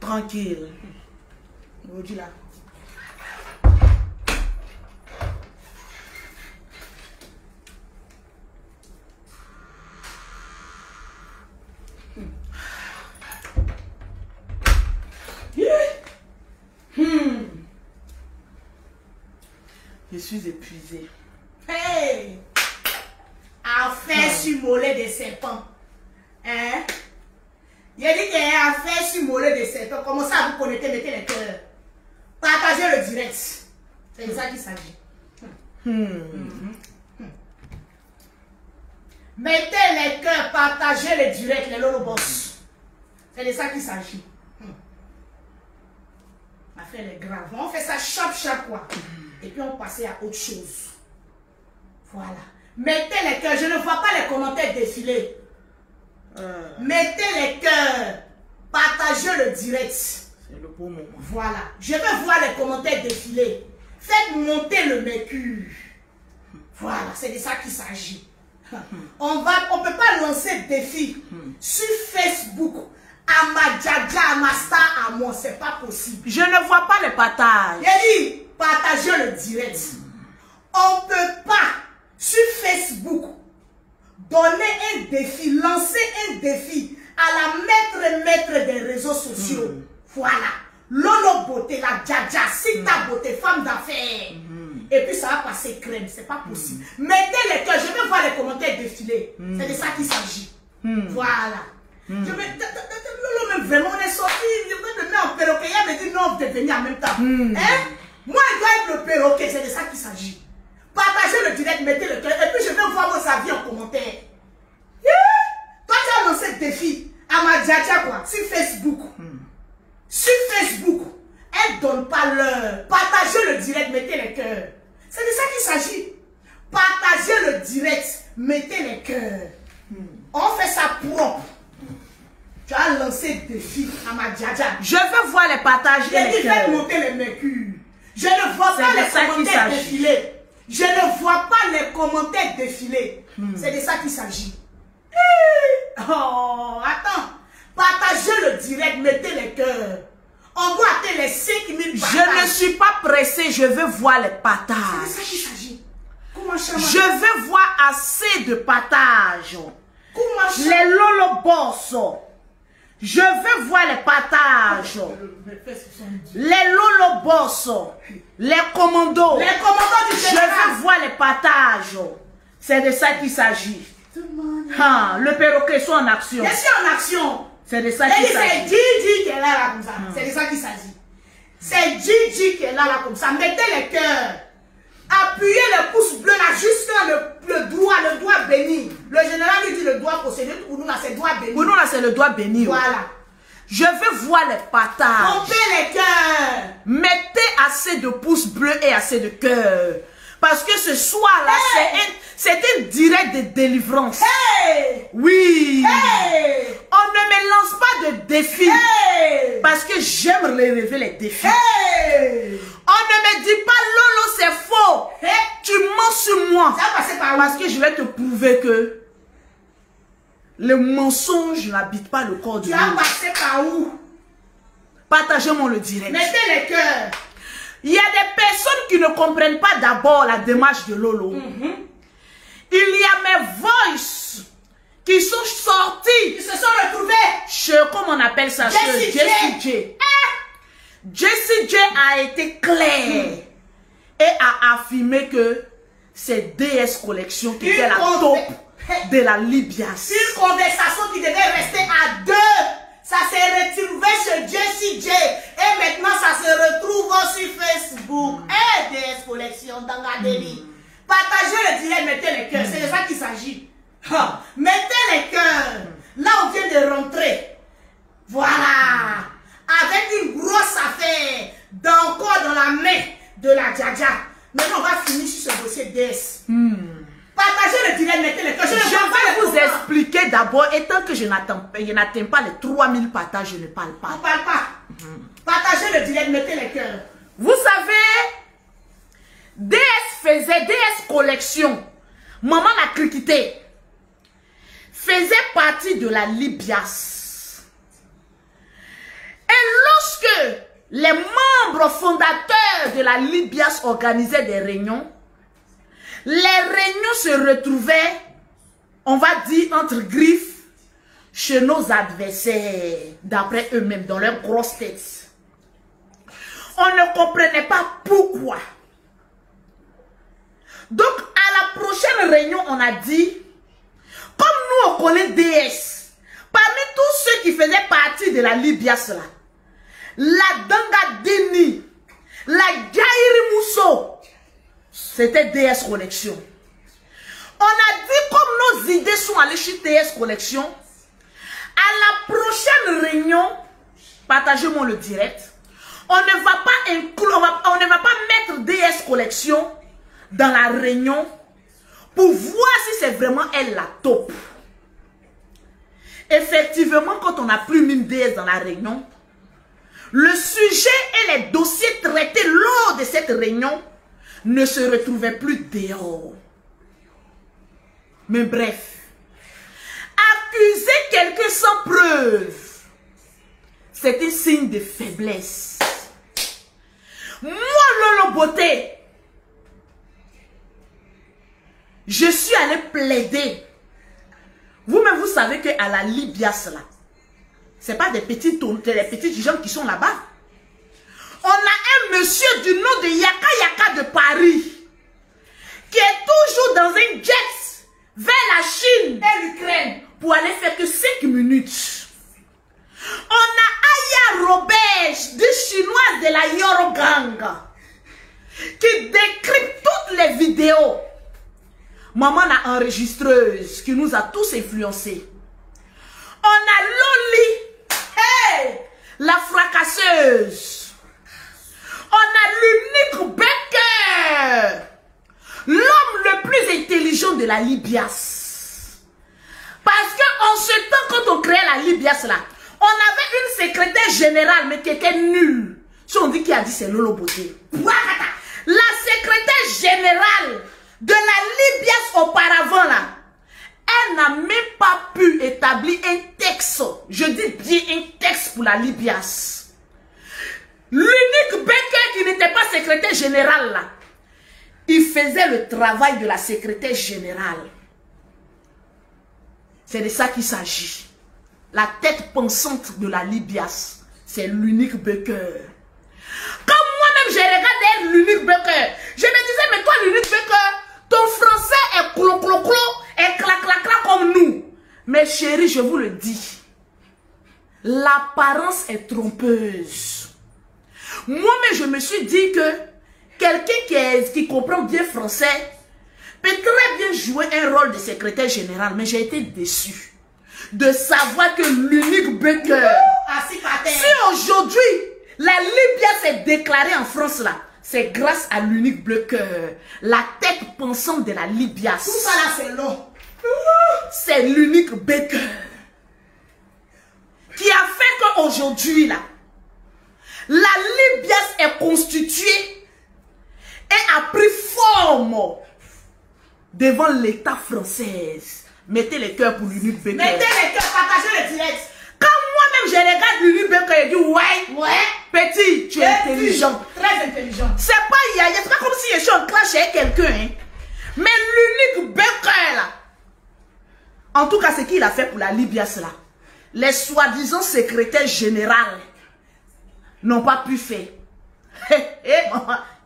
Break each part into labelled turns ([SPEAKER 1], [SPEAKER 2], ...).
[SPEAKER 1] Tranquille. Aujourd'hui là. Je suis épuisée.
[SPEAKER 2] Hey! Affaire sur mollet de serpent. Hein? Il a dit qu'il y a affaire sur mollet de serpent. Comment ça vous connectez, mettez les cœurs. Partagez le direct. C'est de ça qu'il s'agit. Mettez les cœurs, partagez le direct, les lolobos. C'est de ça qu'il s'agit. L'affaire est grave. On fait ça chaque quoi. Et puis on passait à autre chose. Voilà. Mettez les cœurs. Je ne vois pas les commentaires défiler. Mettez les cœurs. Partagez le direct.
[SPEAKER 1] C'est le beau moment.
[SPEAKER 2] Voilà. Je veux voir les commentaires défiler. Faites monter le mercure. Voilà. C'est de ça qu'il s'agit. On ne peut pas lancer défi sur Facebook. À ma djaja, à ma star, à moi. C'est pas possible.
[SPEAKER 1] Je ne vois pas les partages.
[SPEAKER 2] Il dit, partagez le direct. On ne peut pas, sur Facebook, donner un défi, lancer un défi à la maître des réseaux sociaux. Voilà. Lolo beauté, la djaja, Sita beauté, femme d'affaires. Et puis ça va passer crème, c'est pas possible. Mettez les cœurs, je veux voir les commentaires défiler. C'est de ça qu'il s'agit. Voilà. Lolo même vraiment, on est sorti, je veux me mettre en perroquet, il me dit non, de venir en même temps. Hein? Moi, je dois être le perroquet, c'est de ça qu'il s'agit. Partagez le direct, mettez le cœur, et puis je vais voir vos avis en commentaire. Toi, tu as lancé le défi à ma djaja, quoi, sur Facebook. Sur Facebook, elle ne donne pas l'heure. Partagez le direct, mettez les cœurs. C'est de ça qu'il s'agit. Partagez le direct, mettez les cœurs. On fait ça propre. Tu as lancé le défi à ma djaja.
[SPEAKER 1] Je veux voir les partages et les cœurs.
[SPEAKER 2] Faites monter les mercures. Je ne vois pas les commentaires défiler. Je ne vois pas les commentaires défiler. C'est de ça qu'il s'agit. Oh, attends. Partagez le direct, mettez les cœurs. On doit atteindre les 5000 partages.
[SPEAKER 1] Je ne suis pas pressée, je veux voir les partages.
[SPEAKER 2] C'est de ça qu'il s'agit.
[SPEAKER 1] Je veux voir assez de partages. Les lolobos. Je veux voir les partages. Les lolobos. Les commandos.
[SPEAKER 2] Les commandos du général.
[SPEAKER 1] Je veux voir les partages. C'est de ça qu'il s'agit. Le perroquet soit en action.
[SPEAKER 2] Je suis en action.
[SPEAKER 1] C'est de ça qu'il s'agit.
[SPEAKER 2] C'est Gigi qui est là comme ça. C'est de ça qu'il s'agit. C'est Gigi qui est là comme ça. Mettez les cœurs. Appuyez le pouce bleu là jusqu'à le doigt béni. Le général lui dit le doigt possédé. Pour nous là c'est doigt béni.
[SPEAKER 1] Pour nous là c'est le doigt béni.
[SPEAKER 2] Voilà.
[SPEAKER 1] Je veux voir les partages.
[SPEAKER 2] Pompez les cœurs.
[SPEAKER 1] Mettez assez de pouces bleus et assez de cœurs. Parce que ce soir-là, c'est un direct de délivrance.
[SPEAKER 2] Hey!
[SPEAKER 1] Oui.
[SPEAKER 2] Hey!
[SPEAKER 1] On ne me lance pas de défis.
[SPEAKER 2] Hey!
[SPEAKER 1] Parce que j'aime relever les défis.
[SPEAKER 2] Hey!
[SPEAKER 1] On ne me dit pas, Lolo, c'est faux.
[SPEAKER 2] Hey!
[SPEAKER 1] Tu mens sur moi.
[SPEAKER 2] Ça va passer par où?
[SPEAKER 1] Parce que je vais te prouver que le mensonge n'habite pas le corps de l'homme.
[SPEAKER 2] Tu vas passer par où?
[SPEAKER 1] Partagez-moi le direct.
[SPEAKER 2] Mettez les cœurs.
[SPEAKER 1] Il y a des personnes qui ne comprennent pas d'abord la démarche de Lolo. Il y a mes voices qui sont sortis.
[SPEAKER 2] Ils se sont retrouvés.
[SPEAKER 1] Chez, comment on appelle ça?
[SPEAKER 2] Jessie
[SPEAKER 1] J. Jessie J a été claire et a affirmé que c'est DS Collection qui était la top de la Libias.
[SPEAKER 2] Une conversation qui devait rester à deux. Ça s'est retrouvé chez Jessie J. Et maintenant, ça se retrouve sur Facebook. Et DS Collection dans la délit. Partagez le direct, mettez les cœurs. C'est de ça qu'il s'agit. Mettez les cœurs. Là, on vient de rentrer. Voilà. Avec une grosse affaire d'encore dans la main de la djaja. Maintenant, on va finir sur ce dossier DS. Partagez le direct, mettez les cœurs.
[SPEAKER 1] Je vais vous expliquer d'abord, et tant que je n'atteins pas les 3000 partages, je ne parle pas.
[SPEAKER 2] On ne parle pas. Partagez le direct, mettez les cœurs.
[SPEAKER 1] Vous savez, DS Collection, Maman la Criquité, faisait partie de la Libias. Et les membres fondateurs de la Libias organisaient des réunions. Les réunions se retrouvaient, on va dire, entre griffes, chez nos adversaires, d'après eux-mêmes, dans leurs grosses têtes. On ne comprenait pas pourquoi. Donc, à la prochaine réunion, on a dit, comme nous, on connaît DS, parmi tous ceux qui faisaient partie de la Libias, là, la Danga Deni, la Jairi Mousso, c'était DS Collection. On a dit, comme nos idées sont allées chez DS Collection, à la prochaine réunion, partagez-moi le direct, on ne va pas inclure, on ne va pas mettre DS Collection dans la réunion pour voir si c'est vraiment elle la top. Effectivement, quand on n'a plus mis DS dans la réunion, le sujet et les dossiers traités lors de cette réunion ne se retrouvaient plus dehors. Mais bref, accuser quelqu'un sans preuve, c'est un signe de faiblesse. Moi, Lolo Beauté, je suis allé plaider. Vous-même, vous savez qu'à la Libias, là, ce n'est pas des petits gens qui sont là-bas. On a un monsieur du nom de Yaka Yaka de Paris qui est toujours dans un jet vers la Chine et l'Ukraine pour aller faire que 5 minutes. On a Aya Robert, des Chinoises de la Yoro Gang, qui décrypte toutes les vidéos. Maman la enregistreuse qui nous a tous influencés. On a Loli, hey, la fracasseuse. On a l'unique Becker, l'homme le plus intelligent de la Libias. Parce qu'en ce temps, quand on créait la Libias là, on avait une secrétaire générale, mais qui était nulle. Si on dit qui a dit, c'est Lolo Beauté. La secrétaire générale de la Libias auparavant là, elle n'a même pas pu établir un texte. Je dis bien un texte pour la Libias. L'unique Becker qui n'était pas secrétaire général là, il faisait le travail de la secrétaire générale. C'est de ça qu'il s'agit. La tête pensante de la Libias, c'est l'unique Becker. Quand moi-même j'ai regardé l'unique Becker, je me disais, mais toi l'unique Becker, ton français est clo-clo-clo, est clac-clac-clac comme nous. Mais chérie, je vous le dis, l'apparence est trompeuse. Moi-même, je me suis dit que quelqu'un qui comprend bien français peut très bien jouer un rôle de secrétaire général, mais j'ai été déçu de savoir que l'unique Becker, si aujourd'hui la Libya s'est déclarée en France là, c'est grâce à l'unique Becker, la tête pensante de la Libya.
[SPEAKER 2] Tout ça là c'est long.
[SPEAKER 1] C'est l'unique Becker qui a fait qu'aujourd'hui là, la Libya est constituée et a pris forme devant l'État français. Mettez les cœurs pour l'unique Becker.
[SPEAKER 2] Mettez les cœurs, partagez le direct.
[SPEAKER 1] Quand moi-même je regarde l'unique Becker, je dis ouais, petit, tu es intelligent.
[SPEAKER 2] Très intelligent.
[SPEAKER 1] C'est pas yaya, c'est pas comme si je suis en clash avec quelqu'un. Hein. Mais l'unique Becker là, en tout cas, ce qu'il a fait pour la Libias là, les soi-disant secrétaires généraux n'ont pas pu faire.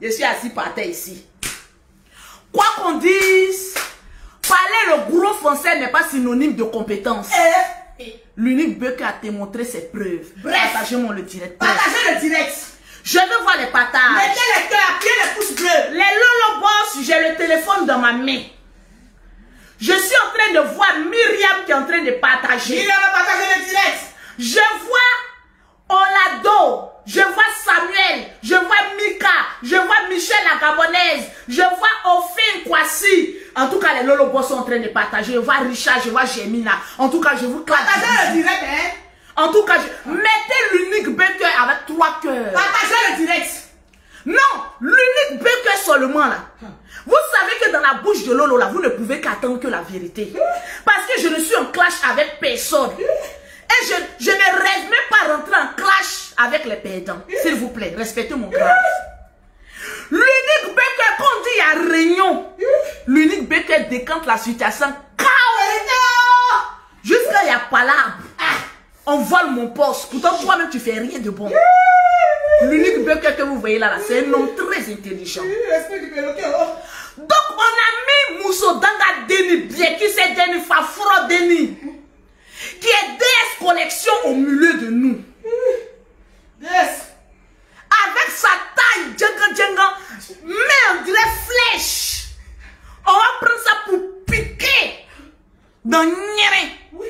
[SPEAKER 1] Je suis assis par terre ici. Quoi qu'on dise, parler le gros français n'est pas synonyme de compétence. L'unique Becker a démontré ses preuves.
[SPEAKER 2] Bref,
[SPEAKER 1] partagez-moi le direct.
[SPEAKER 2] Partagez le direct.
[SPEAKER 1] Je veux voir les partages.
[SPEAKER 2] Mettez les cœurs, appuyez les pouces bleus.
[SPEAKER 1] Les Lolo Boss, j'ai le téléphone dans ma main. Je suis en train de voir Myriam qui est en train de partager.
[SPEAKER 2] Myriam va partager le direct.
[SPEAKER 1] Je vois Olado, je vois Samuel, je vois Mika, je vois Michel la Gabonaise, je vois Ophine Kwasi. En tout cas, les Lolo Boss sont en train de partager. Je vois Richard, je vois Gemina. En tout cas, je vous claque.
[SPEAKER 2] Partagez le direct, hein.
[SPEAKER 1] En tout cas, mettez l'unique Becker avec 3 cœurs.
[SPEAKER 2] Partagez le direct.
[SPEAKER 1] Non, l'unique Becker seulement là. Vous savez que dans la bouche de Lolo là, vous ne pouvez qu'attendre que la vérité. Parce que je ne suis en clash avec personne. Et je ne rêve même pas rentrer en clash avec les perdants. S'il vous plaît, respectez mon grave. L'unique Becker, quand on dit il y a réunion, l'unique Becker décante la situation. Jusqu'à il y a palabre. On vole mon poste. Pourtant, toi-même, tu fais rien de bon. L'unique Becker que vous voyez là, c'est un homme très intelligent. Donc, on a mis Mousso Danga Deni, bien qui c'est Deni Fafro Deni, qui est DS Collection au milieu de nous.
[SPEAKER 2] Yes.
[SPEAKER 1] Avec sa taille, djenga, mais on dirait flèche. On va prendre ça pour piquer dans Nyere.
[SPEAKER 2] Oui.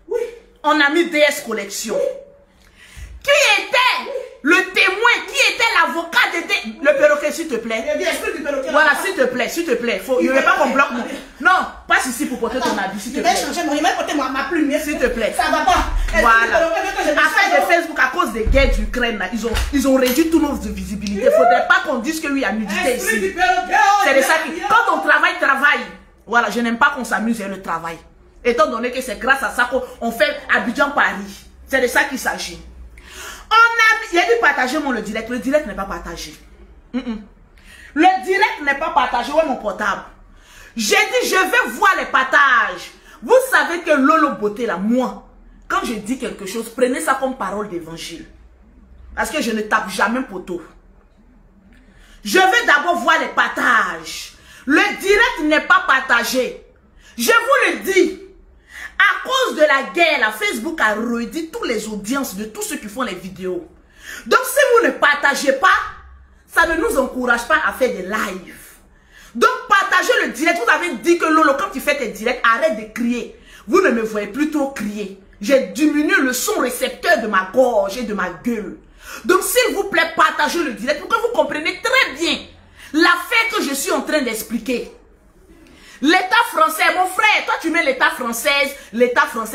[SPEAKER 2] Oui.
[SPEAKER 1] On a mis DS Collection. Oui. Qui était le témoin, qui était l'avocat de le perroquet, s'il te plaît. Voilà, s'il te plaît, s'il te plaît. Il ne veut pas qu'on bloque mon... Non, passe ici pour porter ton habit, s'il te plaît.
[SPEAKER 2] Je vais changer mon email, porter ma plume.
[SPEAKER 1] S'il te plaît.
[SPEAKER 2] Ça va pas.
[SPEAKER 1] Voilà. Affaire de Facebook, à cause des guerres d'Ukraine, ils ont réduit tout notre visibilité. Il ne faudrait pas qu'on dise que oui, il y a nudité ici. C'est de ça que quand on travaille. Voilà, je n'aime pas qu'on s'amuse et le travail. Étant donné que c'est grâce à ça qu'on fait Abidjan-Paris. C'est de ça qu'il s'agit. Il a dit partagez-moi le direct. Le direct n'est pas partagé. Le direct n'est pas partagé. Où est mon portable? J'ai dit je vais voir les partages. Vous savez que Lolo Beauté là, moi, quand je dis quelque chose, prenez ça comme parole d'évangile. Parce que je ne tape jamais poteau. Je vais d'abord voir les partages. Le direct n'est pas partagé. Je vous le dis. À cause de la guerre, la Facebook a réduit toutes les audiences de tous ceux qui font les vidéos. Donc si vous ne partagez pas, ça ne nous encourage pas à faire des lives. Donc partagez le direct. Vous avez dit que Lolo, quand tu fais tes directs, arrête de crier. Vous ne me voyez plus trop crier. J'ai diminué le son récepteur de ma gorge et de ma gueule. Donc s'il vous plaît, partagez le direct pour que vous compreniez très bien l'affaire que je suis en train d'expliquer. L'État français, mon frère, toi tu mets l'État français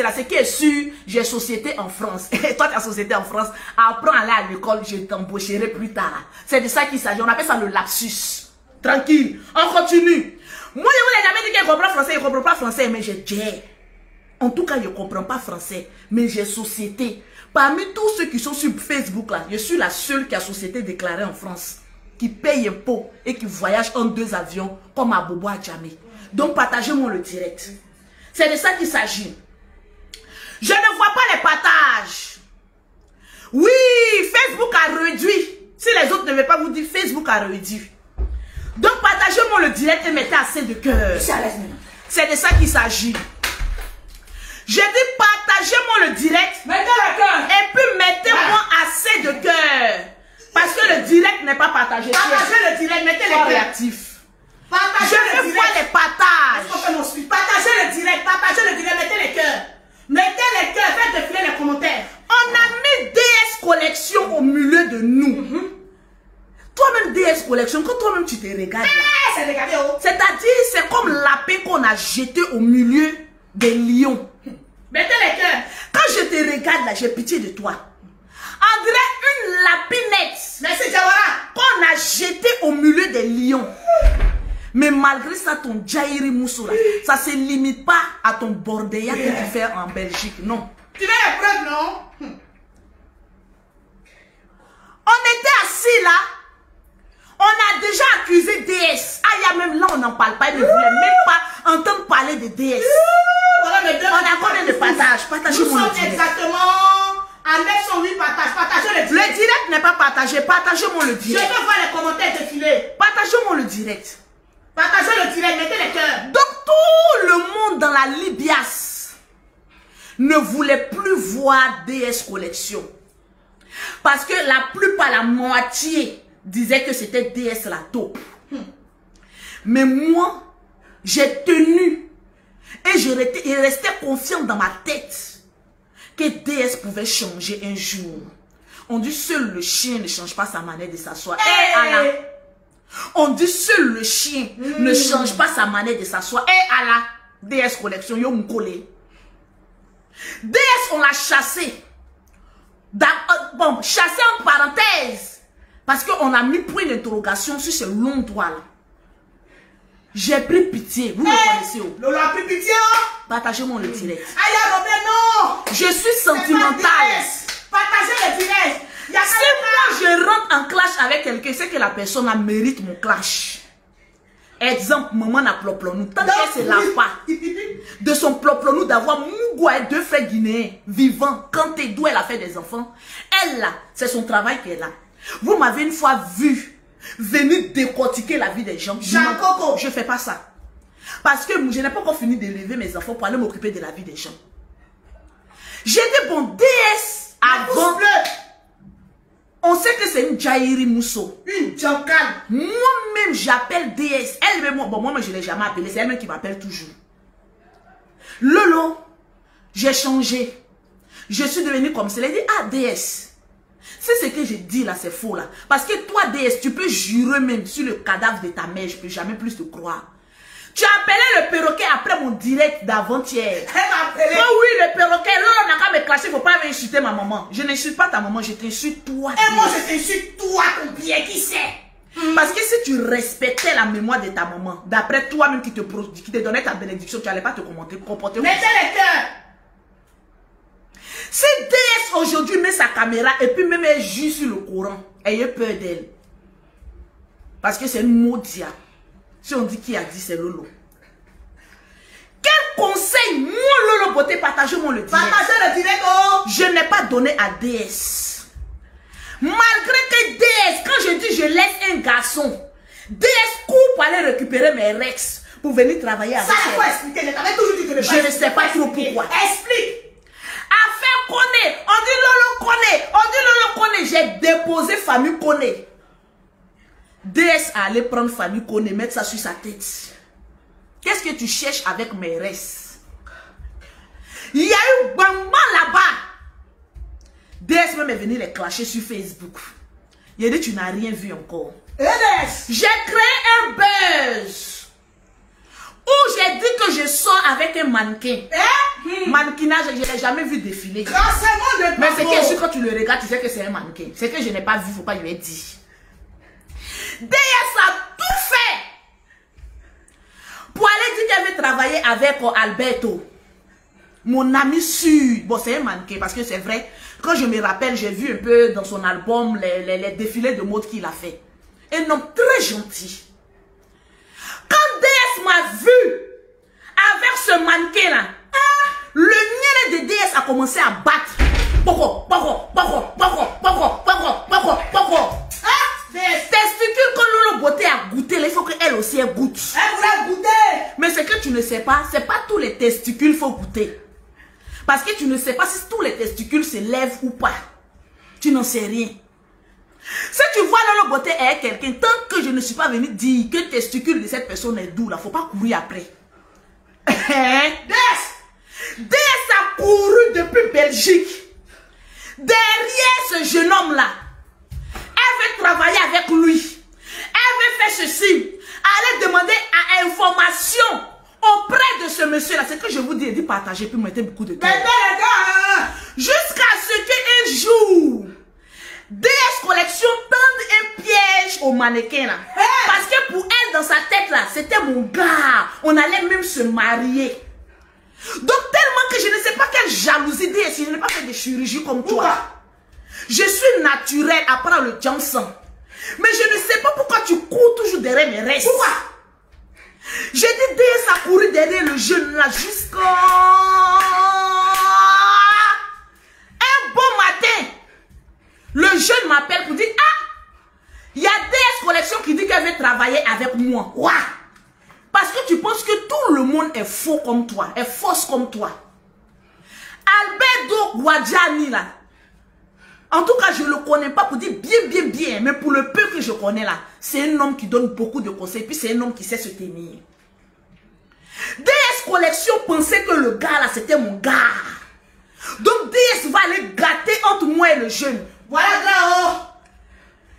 [SPEAKER 1] là, c'est qui est sûr, j'ai société en France. Et toi tu as société en France, apprends à aller à l'école, je t'embaucherai plus tard. C'est de ça qu'il s'agit, on appelle ça le lapsus. Tranquille, on continue. Moi je vous ai jamais dit qu'il comprend français, il ne comprend pas français, mais j'ai dit. En tout cas, je ne comprends pas français, mais j'ai société. Parmi tous ceux qui sont sur Facebook là, je suis la seule qui a société déclarée en France, qui paye impôt et qui voyage en 2 avions comme à Bobo à Djamé. Donc partagez-moi le direct. C'est de ça qu'il s'agit. Je ne vois pas les partages. Oui, Facebook a réduit. Si les autres ne veulent pas vous dire, Facebook a réduit. Donc partagez-moi le direct et mettez assez de cœur. C'est de ça qu'il s'agit. J'ai dit partagez-moi le direct. Mettez le cœur. Et puis mettez-moi assez de cœur. Parce que le direct n'est pas partagé.
[SPEAKER 2] Partagez le direct, mettez les cœurs.
[SPEAKER 1] Réactif.
[SPEAKER 2] Partagez
[SPEAKER 1] je veux voir les partages.
[SPEAKER 2] Partagez le direct, mettez les cœurs. Mettez les cœurs, faites défiler les commentaires.
[SPEAKER 1] On a mis DS Collection au milieu de nous. Toi-même DS Collection, quand toi-même tu te regardes là, c'est-à-dire c'est comme lapin qu'on a jeté au milieu des lions.
[SPEAKER 2] Mettez les cœurs.
[SPEAKER 1] Quand je te regarde là, j'ai pitié de toi. On dirait une lapinette.
[SPEAKER 2] Merci Jawara.
[SPEAKER 1] Qu'on a jeté au milieu des lions. Mais malgré ça, ton Jairi Moussoula, ça ne se limite pas à ton bordéia que tu fais en Belgique, non.
[SPEAKER 2] Tu veux les preuves, non?
[SPEAKER 1] On était assis là, on a déjà accusé DS. Ah, il y a même là, on n'en parle pas, ils ne voulaient même pas entendre parler de DS.
[SPEAKER 2] Voilà,
[SPEAKER 1] on a combien de partages?
[SPEAKER 2] Nous sommes exactement à 908 partages. Partagez le direct.
[SPEAKER 1] Le direct n'est pas partagé, partagez-moi le direct.
[SPEAKER 2] Je veux voir les commentaires défiler.
[SPEAKER 1] Partagez-moi le direct.
[SPEAKER 2] Partagez le direct, mettez les cœurs.
[SPEAKER 1] Donc tout le monde dans la Libias ne voulait plus voir DS Collection. Parce que la plupart, la moitié, disaient que c'était DS la taupe. Mais moi, j'ai tenu et je restais confiant dans ma tête que DS pouvait changer un jour. On dit seul le chien ne change pas sa manière de s'asseoir. On dit seul le chien ne change pas sa manière de s'asseoir. Et à la DS Collection, yo m'collé. DS, on l'a chassé. Bon, chassé en parenthèse. Parce qu'on a mis point d'interrogation sur ce long doigt là. J'ai pris pitié. Vous me connaissez où?
[SPEAKER 2] Lola a pris pitié.
[SPEAKER 1] Partagez-moi le direct.
[SPEAKER 2] Aïe, Robert, non.
[SPEAKER 1] Je suis sentimentale.
[SPEAKER 2] Partagez le direct.
[SPEAKER 1] Si moi je rentre en clash avec quelqu'un, c'est que la personne mérite mon clash. Exemple, maman n'a ploplonou. Tant qu'elle ne se lave pas de son ploplonou d'avoir Mougou et 2 frères guinéens vivants, quand t'es d'où elle a fait des enfants, elle là, c'est son travail qu'elle a. Vous m'avez une fois vu venir décortiquer la vie des gens. Je ne fais pas ça. Parce que je n'ai pas encore fini d'élever mes enfants pour aller m'occuper de la vie des gens. J'ai dit, bon, DS avant. On sait que c'est une Jairi Mousso.
[SPEAKER 2] Une Djankan.
[SPEAKER 1] Moi-même, j'appelle DS. Elle, moi, je ne l'ai jamais appelée. C'est elle-même qui m'appelle toujours. Lolo, j'ai changé. Je suis devenue comme ça. Elle dit, ah, DS. C'est ce que je dis là, c'est faux là. Parce que toi, DS, tu peux jurer même sur le cadavre de ta mère. Je ne peux jamais plus te croire. Tu as appelé le perroquet après mon direct d'avant-hier.
[SPEAKER 2] Elle m'a appelé.
[SPEAKER 1] Oh oui, le perroquet. Là, on n'a qu'à me clasher. Il ne faut pas insulter ma maman. Je n'insulte pas ta maman, je t'insulte toi.
[SPEAKER 2] Et moi, je t'insulte toi, ton bien, qui sait?
[SPEAKER 1] Parce que si tu respectais la mémoire de ta maman, d'après toi-même qui te donnait ta bénédiction, tu n'allais pas te comporter.
[SPEAKER 2] Mettez les cœurs.
[SPEAKER 1] Si DS aujourd'hui met sa caméra et puis même elle juge sur le courant, ayez peur d'elle. Parce que c'est une maudite. Si on dit qui a dit, c'est Lolo. Quel conseil, moi Lolo Beauté, partagez-moi le direct.
[SPEAKER 2] Partagez le direct, oh.
[SPEAKER 1] Je n'ai pas donné à DS. Malgré que DS, quand je dis je laisse un garçon, DS court pour aller récupérer mes Rex pour venir travailler avec
[SPEAKER 2] elle. Ça, il faut expliquer. Je t'avais toujours dit que
[SPEAKER 1] je ne sais pas trop pourquoi.
[SPEAKER 2] Explique.
[SPEAKER 1] Affaire Koné, on dit Lolo Koné, on dit Lolo Koné. J'ai déposé famille Koné. DS a allé prendre famille Koné, mettre ça sur sa tête. Qu'est-ce que tu cherches avec mes restes? Il y a eu Bamba là-bas. DS même est venu les clasher sur Facebook. Il a dit tu n'as rien vu encore. J'ai créé un buzz où j'ai dit que je sors avec un mannequin. Mannequinage, je ne l'ai jamais vu défiler. Mais c'est que quand tu le regardes, tu sais que c'est un mannequin. C'est que je n'ai pas vu, il ne faut pas lui dire. DS a tout fait pour aller dire qu'elle veut travailler avec Alberto. Mon ami sûr. Bon, c'est un mannequin parce que c'est vrai. Quand je me rappelle, j'ai vu un peu dans son album les défilés de mode qu'il a fait. Un homme très gentil. Quand DS m'a vu avec ce mannequin-là, le nez de DS a commencé à battre. Testicules que Lolo Beauté a goûté, il faut qu'elle aussi elle goûte.
[SPEAKER 2] Elle voulait goûter.
[SPEAKER 1] Mais ce que tu ne sais pas, c'est pas tous les testicules qu'il faut goûter. Parce que tu ne sais pas si tous les testicules se lèvent ou pas. Tu n'en sais rien. Si tu vois Lolo Beauté avec quelqu'un, tant que je ne suis pas venu dire que le testicule de cette personne est doux, il ne faut pas courir après. DS a couru depuis Belgique. Derrière ce jeune homme-là. Elle veut travailler avec lui. Elle veut faire ceci. Aller demander à information auprès de ce monsieur-là. C'est que je vous dis, il dit partager, puis mettez beaucoup de temps. Jusqu'à ce qu'un jour, DS Collection tende un piège au mannequin là. Parce que pour elle, dans sa tête là, c'était mon gars. On allait même se marier. Donc tellement que je ne sais pas quelle jalousie DS, je n'ai pas fait de chirurgie comme toi. Je suis naturelle à part le Johnson. Mais je ne sais pas pourquoi tu cours toujours derrière mes restes. Pourquoi? J'ai dit DS a couru derrière le jeune là jusqu'à un bon matin. Le jeune m'appelle pour dire, ah, il y a DS Collection qui dit qu'elle veut travailler avec moi. Wow. Parce que tu penses que tout le monde est faux comme toi, est fausse comme toi. Alberto Guadjani là, en tout cas je ne le connais pas pour dire bien, mais pour le peu que je connais là, c'est un homme qui donne beaucoup de conseils, puis c'est un homme qui sait se tenir. DS Collection pensait que le gars là c'était mon gars. Donc DS va aller gâter entre moi et le jeune.
[SPEAKER 2] Voilà là-haut.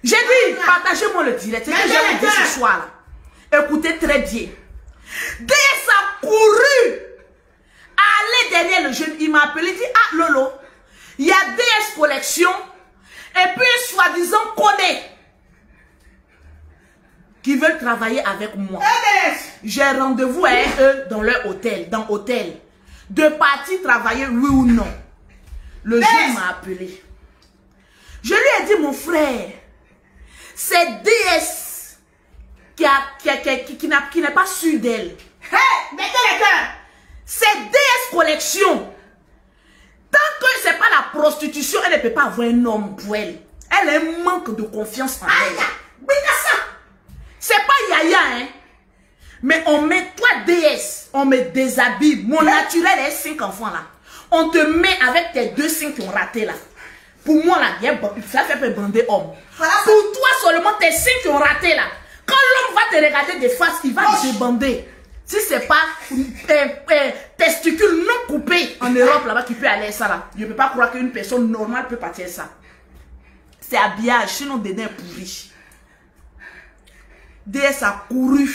[SPEAKER 1] J'ai dit, partagez-moi le direct. C'est que j'ai dit ce soir là. Écoutez très bien. DS a couru aller derrière le jeune. Il m'a appelé, il dit, ah Lolo, il y a DS Collection et puis soi-disant Koné qui veulent travailler avec moi. J'ai rendez-vous avec eux dans leur hôtel, dans l'hôtel. De partir travailler, oui ou non. Le jeune m'a appelé. Je lui ai dit, mon frère, c'est DS qui n'est pas sûr d'elle.
[SPEAKER 2] Hey, mettez les cœurs.
[SPEAKER 1] C'est DS Collection. Tant que c'est pas la prostitution, elle ne peut pas avoir un homme pour elle. Elle a un manque de confiance en elle. C'est pas Yaya, hein. Mais on met toi DS, on me déshabille. Mon naturel est 5 enfants là. On te met avec tes 2 seins qui ont raté là. Pour moi là, ça fait bander homme. Voilà, pour toi seulement tes seins qui ont raté là. Quand l'homme va te regarder de face, il va te bander. Si c'est pas testicules non coupés en Europe là-bas qui peut aller ça là. Je ne peux pas croire qu'une personne normale peut partir ça. C'est habillage, sinon dedans est pourri. DS a couru.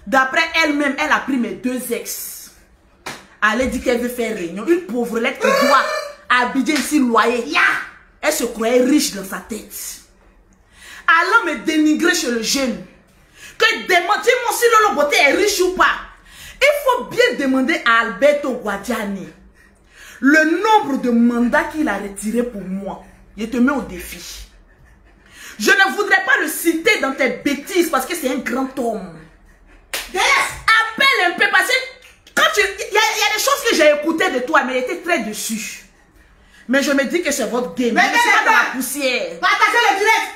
[SPEAKER 1] D'après elle-même, elle a pris mes 2 ex. Elle a dit qu'elle veut faire réunion. Une pauvrelette qui doit habiter ici loyer. Elle se croyait riche dans sa tête. Allant me dénigrer chez le jeune. Que demande, dis-moi si Lolo Beauté est riche ou pas. Il faut bien demander à Alberto Guadiani le nombre de mandats qu'il a retiré pour moi. Je te mets au défi. Je ne voudrais pas le citer dans tes bêtises parce que c'est un grand homme. Appelle un peu parce que quand il y a des choses que j'ai écoutées de toi, mais j'étais très dessus. Mais je me dis que c'est votre game. Mais je ne suis pas dans la poussière.
[SPEAKER 2] Partagez le direct.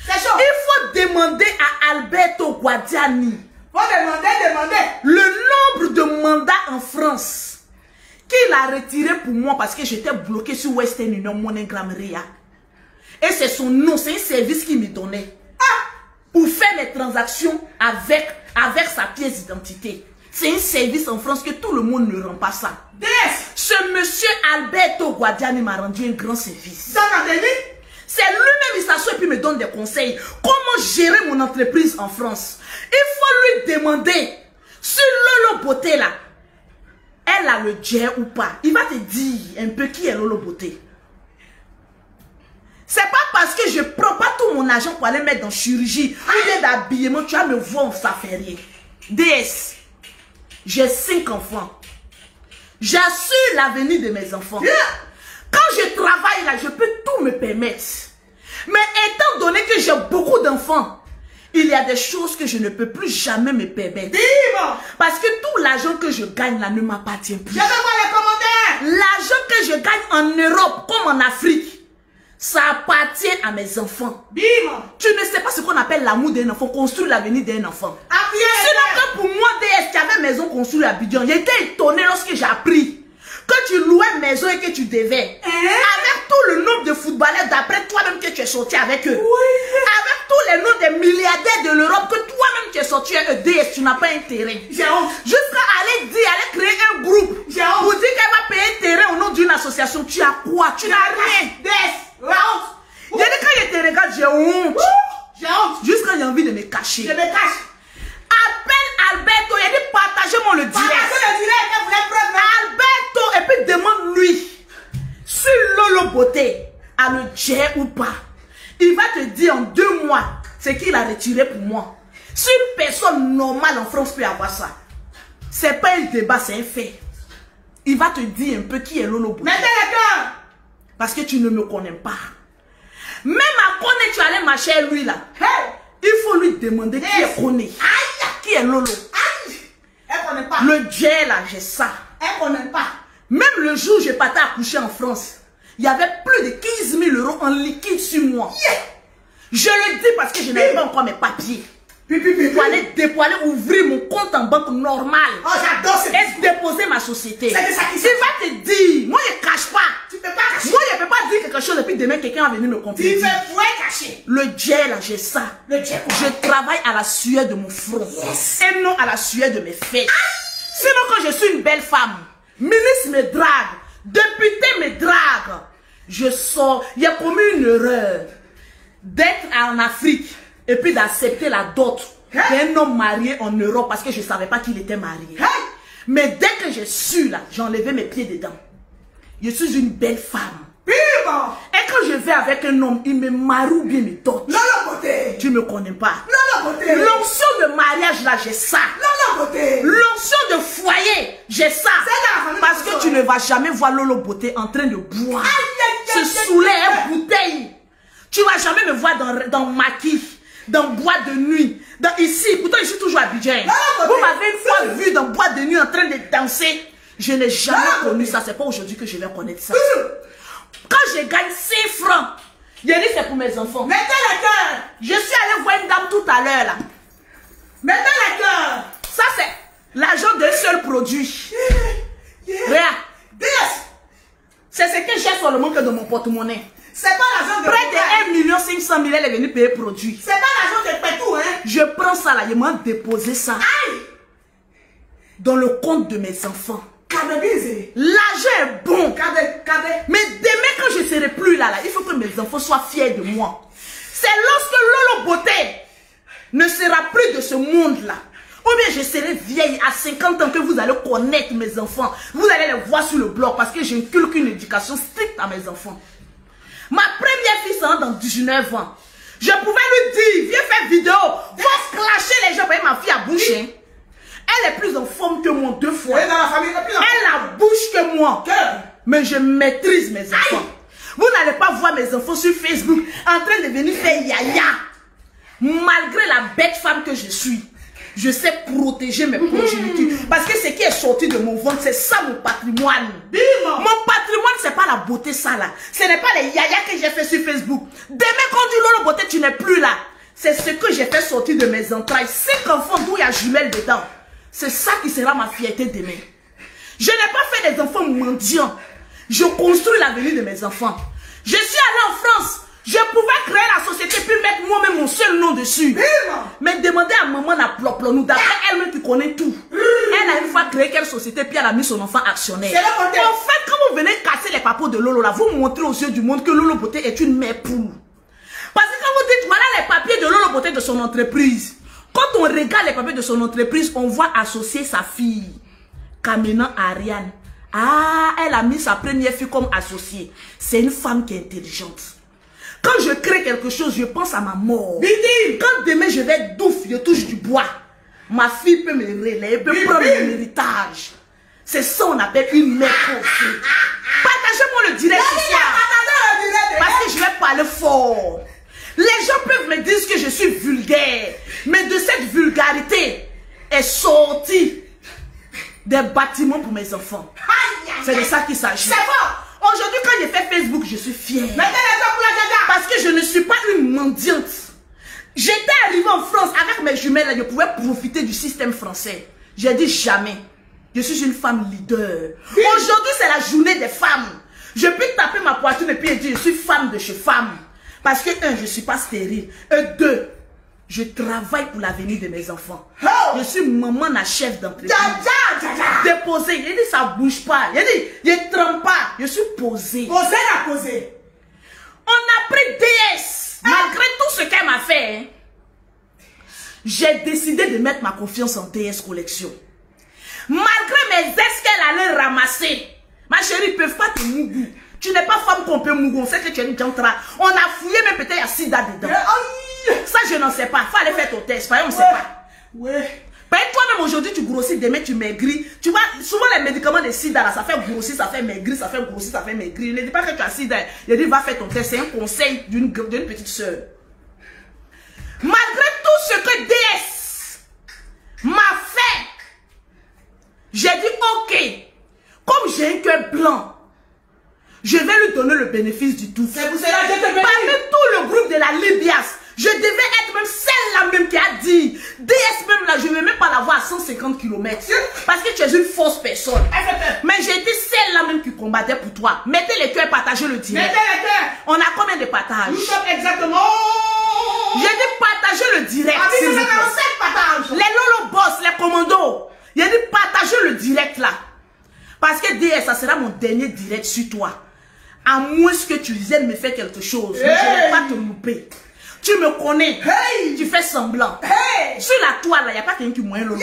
[SPEAKER 2] C'est chaud.
[SPEAKER 1] Il faut demander à Alberto Guadiani.
[SPEAKER 2] Faut demander.
[SPEAKER 1] Le nombre de mandats en France qu'il a retiré pour moi parce que j'étais bloqué sur Western Union MoneyGram Ria. Et c'est son nom, c'est un service qu'il me donnait. Pour faire les transactions avec sa pièce d'identité. C'est un service en France que tout le monde ne rend pas ça. Ce monsieur Alberto Guadiani m'a rendu un grand service. C'est lui-même, il s'assoit et puis me donne des conseils. Comment gérer mon entreprise en France. Il faut lui demander si Lolo Beauté là, elle a le jet ou pas. Il va te dire un peu qui est Lolo Beauté. C'est pas parce que je prends pas tout mon argent pour aller mettre dans chirurgie ou bien d'habillement, tu vas me voir, ça fait rien. DS, j'ai 5 enfants. J'assure l'avenir de mes enfants. Quand je travaille là, je peux tout me permettre. Mais étant donné que j'ai beaucoup d'enfants, il y a des choses que je ne peux plus jamais me permettre. Parce que tout l'argent que je gagne là ne m'appartient plus.
[SPEAKER 2] Je veux voir les commentaires.
[SPEAKER 1] L'argent que je gagne en Europe comme en Afrique, ça appartient à mes enfants. Tu ne sais pas ce qu'on appelle l'amour d'un enfant, construire l'avenir d'un enfant. Sinon que pour moi, DS qui avait maison construite à Abidjan, j'étais étonné lorsque j'ai appris que tu louais maison et que tu devais. Avec tout le nombre de footballeurs d'après toi-même que tu es sorti avec eux. Avec tous les noms des milliardaires de l'Europe que toi-même tu es sorti avec eux. DS, tu n'as pas intérêt. Jusqu'à aller créer un groupe pour dire qu'elle va payer un terrain au nom d'une association. Tu as quoi? Tu n'as rien.
[SPEAKER 2] La honte.
[SPEAKER 1] J'ai dit quand je te regarde, j'ai honte.
[SPEAKER 2] J'ai honte.
[SPEAKER 1] Jusqu'à j'ai envie de me cacher.
[SPEAKER 2] Je me cache.
[SPEAKER 1] Appelle Alberto, il a dit partagez-moi le direct.
[SPEAKER 2] Partagez le direct, vous voulez preuve.
[SPEAKER 1] Alberto, et puis demande-lui si Lolo Beauté a le jet ou pas. Il va te dire en 2 mois ce qu'il a retiré pour moi. Si une personne normale en France peut avoir ça, c'est pas un débat, c'est un fait. Il va te dire un peu qui est Lolo Beauté.
[SPEAKER 2] Mettez le cœur.
[SPEAKER 1] Parce que tu ne me connais pas. Même à Koné, tu allais marcher à lui là. Il faut lui demander qui est Koné. Qui est Lolo.
[SPEAKER 2] Elle connaît pas.
[SPEAKER 1] Le jet là, j'ai ça.
[SPEAKER 2] Elle connaît pas.
[SPEAKER 1] Même le jour où j'ai parti accoucher en France, il y avait plus de 15 000 € en liquide sur moi. Je le dis parce que je n'avais pas encore mes papiers. Pour aller ouvrir mon compte en banque normal.
[SPEAKER 2] Oh, j'adore ce
[SPEAKER 1] et déposer ma société.
[SPEAKER 2] C'est ça qui
[SPEAKER 1] il va te dire, moi je ne cache pas.
[SPEAKER 2] Tu peux pas cacher.
[SPEAKER 1] Moi je ne peux pas dire quelque chose et puis demain quelqu'un va venir me comprendre.
[SPEAKER 2] Tu peux cacher.
[SPEAKER 1] Le jet là, j'ai ça.
[SPEAKER 2] Le jet.
[SPEAKER 1] Je travaille à la sueur de mon front. Et non à la sueur de mes fesses. Sinon quand je suis une belle femme, ministre me drague, député me drague, je sors, il y a commis une erreur d'être en Afrique et puis d'accepter la dot d'un homme marié en Europe parce que je ne savais pas qu'il était marié. Mais dès que j'ai su là, j'ai enlevé mes pieds dedans. Je suis une belle femme. Et quand je vais avec un homme, il me marie ou bien me dot. Tu ne me connais pas. L'onction de mariage là, j'ai ça. L'onction de foyer, j'ai ça. Parce que tu ne vas jamais voir Lolo Beauté en train de boire. Se saouler une bouteille dans Maquis, dans boîte de nuit, ici, pourtant je suis toujours à Abidjan. Vous m'avez une fois vu dans boîte de nuit en train de danser. Je n'ai jamais connu ça, c'est pas aujourd'hui que je vais connaître ça. Quand je gagne 5 francs, je dis c'est pour mes enfants.
[SPEAKER 2] Mettez le cœur.
[SPEAKER 1] Je suis allée voir une dame tout à l'heure là.
[SPEAKER 2] Mettez le cœur.
[SPEAKER 1] Ça c'est l'argent d'un seul produit. Regarde. C'est ce que j'ai seulement que dans mon porte-monnaie.
[SPEAKER 2] C'est pas l'argent de
[SPEAKER 1] près de 1 500 000, elle est venue payer produit.
[SPEAKER 2] C'est pas l'argent de Pétou, hein.
[SPEAKER 1] Je prends ça là, je m'en déposé ça.
[SPEAKER 2] Aïe.
[SPEAKER 1] Dans le compte de mes enfants.
[SPEAKER 2] L'argent
[SPEAKER 1] est bon. Mais demain quand je ne serai plus là, il faut que mes enfants soient fiers de moi. C'est lorsque Lolo Beauté ne sera plus de ce monde-là, ou bien je serai vieille à 50 ans que vous allez connaître mes enfants. Vous allez les voir sur le blog parce que j'inculque une éducation stricte à mes enfants. Ma première fille sera dans 19 ans. Je pouvais lui dire, viens faire vidéo, va clasher les gens. Parce que ma fille a bouché. Elle est plus en forme que moi 2 fois.
[SPEAKER 2] Elle
[SPEAKER 1] a bouche que moi. Mais je maîtrise mes enfants. Vous n'allez pas voir mes enfants sur Facebook en train de venir faire yaya. Malgré la bête femme que je suis, je sais protéger mes progénitures. Parce que ce qui est sorti de mon ventre, c'est ça mon patrimoine. Mon patrimoine, c'est pas la beauté ça là. Ce n'est pas les yaya que j'ai fait sur Facebook. Demain quand tu Lolo Beauté, tu n'es plus là. C'est ce que j'ai fait sortir de mes entrailles. 5 enfants d'où il y a jumelles dedans. C'est ça qui sera ma fierté demain. Je n'ai pas fait des enfants mendiants. Je construis l'avenir de mes enfants. Je suis allée en France. Je pouvais créer la société puis mettre moi-même mon seul nom dessus. Mais demandez à maman la plop-nous. D'après elle-même qui connaît tout. Elle a une fois créé quelle société puis elle a mis son enfant actionnaire. En fait, quand vous venez casser les papeaux de Lolo là, vous montrez aux yeux du monde que Lolo Beauté est une mère poule. Parce que quand vous dites voilà les papiers de Lolo Beauté de son entreprise. Quand on regarde les papiers de son entreprise, on voit associer sa fille, Kamena Ariane. Ah, elle a mis sa première fille comme associée. C'est une femme qui est intelligente. Quand je crée quelque chose, je pense à ma mort. Quand demain je vais être douf, je touche du bois. Ma fille peut me relayer, peut prendre mon héritage. C'est ça qu'on appelle une mère posée. Partagez-moi le direct ce soir. Parce que je vais parler fort. Les gens peuvent me dire que je suis vulgaire. Mais de cette vulgarité est sorti des bâtiments pour mes enfants. C'est de ça qu'il s'agit. Aujourd'hui, quand j'ai fait Facebook, je suis fière. Parce que je ne suis pas une mendiante. J'étais arrivée en France avec mes jumelles, je pouvais profiter du système français. J'ai dit jamais. Je suis une femme leader. Aujourd'hui, c'est la journée des femmes. Je peux taper ma poitrine et puis dire je suis femme de chez femme. Parce que 1, je ne suis pas stérile. 2, je travaille pour l'avenir de mes enfants. Je suis maman la chef d'entreprise. Déposé. Il dit ça ne bouge pas. Il dit je ne trempe pas. Je suis posée. On a pris DS. Malgré tout ce qu'elle m'a fait, hein, j'ai décidé de mettre ma confiance en DS Collection. Malgré mes ex qu'elle allait ramasser. Ma chérie, ils ne peuvent pas te mougou. Tu n'es pas femme qu'on peut mougou. On sait que tu es une jantra. On a fouillé même peut-être il y a sida dedans. Ça, je n'en sais pas. Il fallait faire ton test. On ne sait pas. Toi-même aujourd'hui, tu grossis. Demain, tu maigris. Tu vois, souvent les médicaments de sida, là, ça fait grossir, ça fait maigrir, ça fait grossir, ça fait maigrir. Ne dis pas que tu as sida. Je dis, va faire ton test. C'est un conseil d'une petite soeur. Malgré tout ce que DS m'a fait, j'ai dit, ok, comme j'ai un cœur blanc, je vais lui donner le bénéfice du tout. C'est pour cela que je te bénis. Parmi tout le groupe de la Libias, je devais être même celle-là même qui a dit, DS même là, je ne vais même pas la voir à 150 km. Parce que tu es une fausse personne. Mais j'ai été celle-là même qui combattait pour toi. Mettez les cœurs et partagez le direct.
[SPEAKER 2] Mettez les cœurs.
[SPEAKER 1] On a combien de partages?
[SPEAKER 2] Nous sommes exactement.
[SPEAKER 1] J'ai dit partagez le direct.
[SPEAKER 2] Les
[SPEAKER 1] Lolo Boss, les commandos. J'ai dit partagez le direct là. Parce que DS, ça sera mon dernier direct sur toi. À moins que tu viennes me faire quelque chose. Mais je ne vais pas te louper. Tu me connais. Tu fais semblant. Sur la toile, il n'y a pas quelqu'un qui moyen Lolo.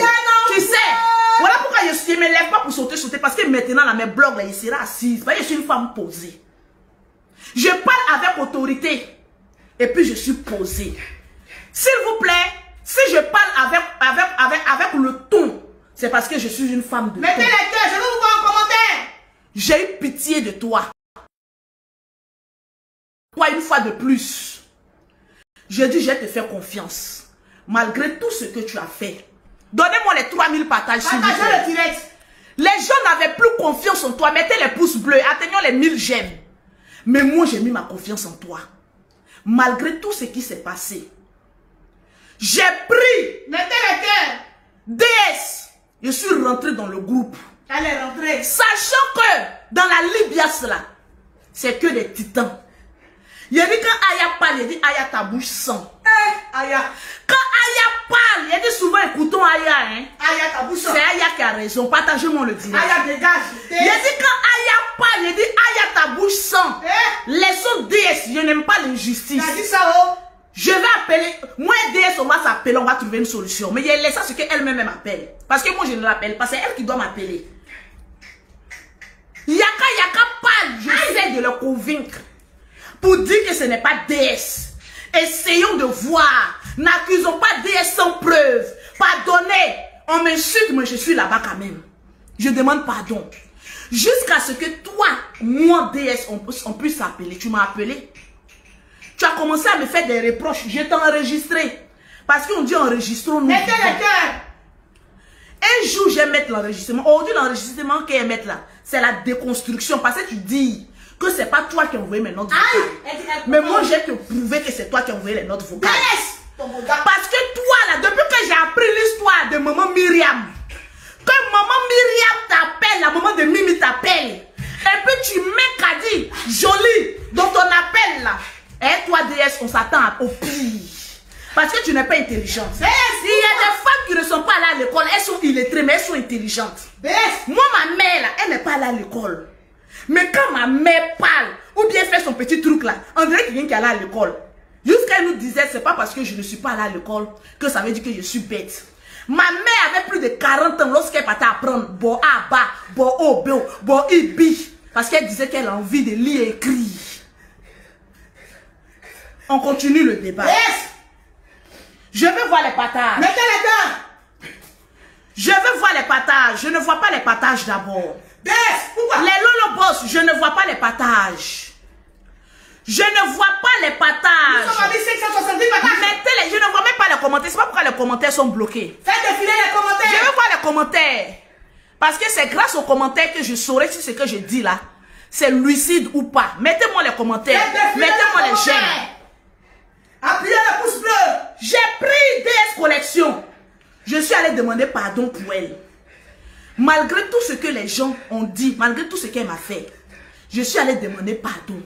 [SPEAKER 1] Tu sais. Voilà pourquoi je ne me lève pas pour sauter. Parce que maintenant, là, mes blogs, là, il sera assise. Parce que je suis une femme posée. Je parle avec autorité. Et puis, je suis posée. S'il vous plaît, si je parle avec le ton, c'est parce que je suis une femme de
[SPEAKER 2] Mettez les cœurs, je veux vous voir en commentaire.
[SPEAKER 1] J'ai eu pitié de toi. Toi, une fois de plus. J'ai dit, je vais te faire confiance. Malgré tout ce que tu as fait. Donnez-moi les 3000 partages.
[SPEAKER 2] Partagez le direct.
[SPEAKER 1] Les gens n'avaient plus confiance en toi. Mettez les pouces bleus. Atteignons les 1000 j'aime. Mais moi, j'ai mis ma confiance en toi. Malgré tout ce qui s'est passé. J'ai pris.
[SPEAKER 2] Mettez le cœur.
[SPEAKER 1] DS. Je suis rentré dans le groupe.
[SPEAKER 2] Elle est rentrée.
[SPEAKER 1] Sachant que dans la Libias là, c'est que des titans. Il a dit quand Aya parle, il dit Aya ta bouche sent.
[SPEAKER 2] Aya.
[SPEAKER 1] Quand Aya parle, il dit souvent écoutons Aya. Hein.
[SPEAKER 2] Aya ta bouche sent.
[SPEAKER 1] C'est Aya qui a raison. Partagez-moi le direct.
[SPEAKER 2] Aya dégage.
[SPEAKER 1] Il a dit quand Aya parle, il dit Aya ta bouche sent. Laissons DS, je n'aime pas l'injustice.
[SPEAKER 2] Tu as dit ça oh?
[SPEAKER 1] Je vais appeler, moi DS on va s'appeler, on va trouver une solution. Mais il y a ça ce qu'elle-même m'appelle. Parce que moi je ne l'appelle pas, c'est elle qui doit m'appeler. Yaka parle, j'essaie de le convaincre. Pour dire que ce n'est pas DS. Essayons de voir. N'accusons pas DS sans preuve. Pardonnez. On m'insulte, mais je suis là-bas quand même. Je demande pardon. Jusqu'à ce que toi, moi DS, on puisse s'appeler. Tu m'as appelé. Tu as commencé à me faire des reproches. Je t'ai enregistré. Parce qu'on dit enregistrons.
[SPEAKER 2] Mettez le cœur.
[SPEAKER 1] Un jour, je vais mettre l'enregistrement. Aujourd'hui, l'enregistrement qu'elle va mettre là, c'est la déconstruction. Parce que tu dis que c'est pas toi qui as envoyé mes notes vocales. Mais moi, je vais te prouver que c'est toi qui as envoyé les notes vocales. Parce que toi, là, depuis que j'ai appris l'histoire de maman Myriam, que maman Myriam t'appelle, la maman de Mimi t'appelle, et puis tu mets Kadi, jolie, dans ton appel là. Et toi, DS, on s'attend au pire. Parce que tu n'es pas intelligente. Il y a des femmes qui ne sont pas allées à l'école, elles sont illettrées, mais elles sont intelligentes. Moi, ma mère, là, elle n'est pas allée à l'école. Mais quand ma mère parle, ou bien fait son petit truc là, on dirait quelqu'un qui est allé à l'école. Jusqu'à elle nous disait, c'est pas parce que je ne suis pas allée à l'école que ça veut dire que je suis bête. Ma mère avait plus de 40 ans lorsqu'elle partait apprendre bo a ba, bo o bo, bo i bi. Parce qu'elle disait qu'elle a envie de lire et écrire. On continue le débat. Je veux voir les partages.
[SPEAKER 2] Mettez les gars.
[SPEAKER 1] Je veux voir les partages. Je ne vois pas les partages d'abord.
[SPEAKER 2] Pourquoi?
[SPEAKER 1] Les Lolo Boss, je ne vois pas les partages. Je ne vois pas les partages.
[SPEAKER 2] Nous sommes à 1570 partages.
[SPEAKER 1] Mettez-les, je ne vois même pas les commentaires. C'est pas pourquoi les commentaires sont bloqués.
[SPEAKER 2] Faites défiler les commentaires.
[SPEAKER 1] Je veux voir les commentaires. Parce que c'est grâce aux commentaires que je saurai si ce que je dis là, c'est lucide ou pas. Mettez-moi les commentaires. Mettez-moi les j'aime.
[SPEAKER 2] Appuyez le pouce bleu.
[SPEAKER 1] J'ai pris DS Collection. Je suis allé demander pardon pour elle. Malgré tout ce que les gens ont dit, malgré tout ce qu'elle m'a fait, je suis allé demander pardon.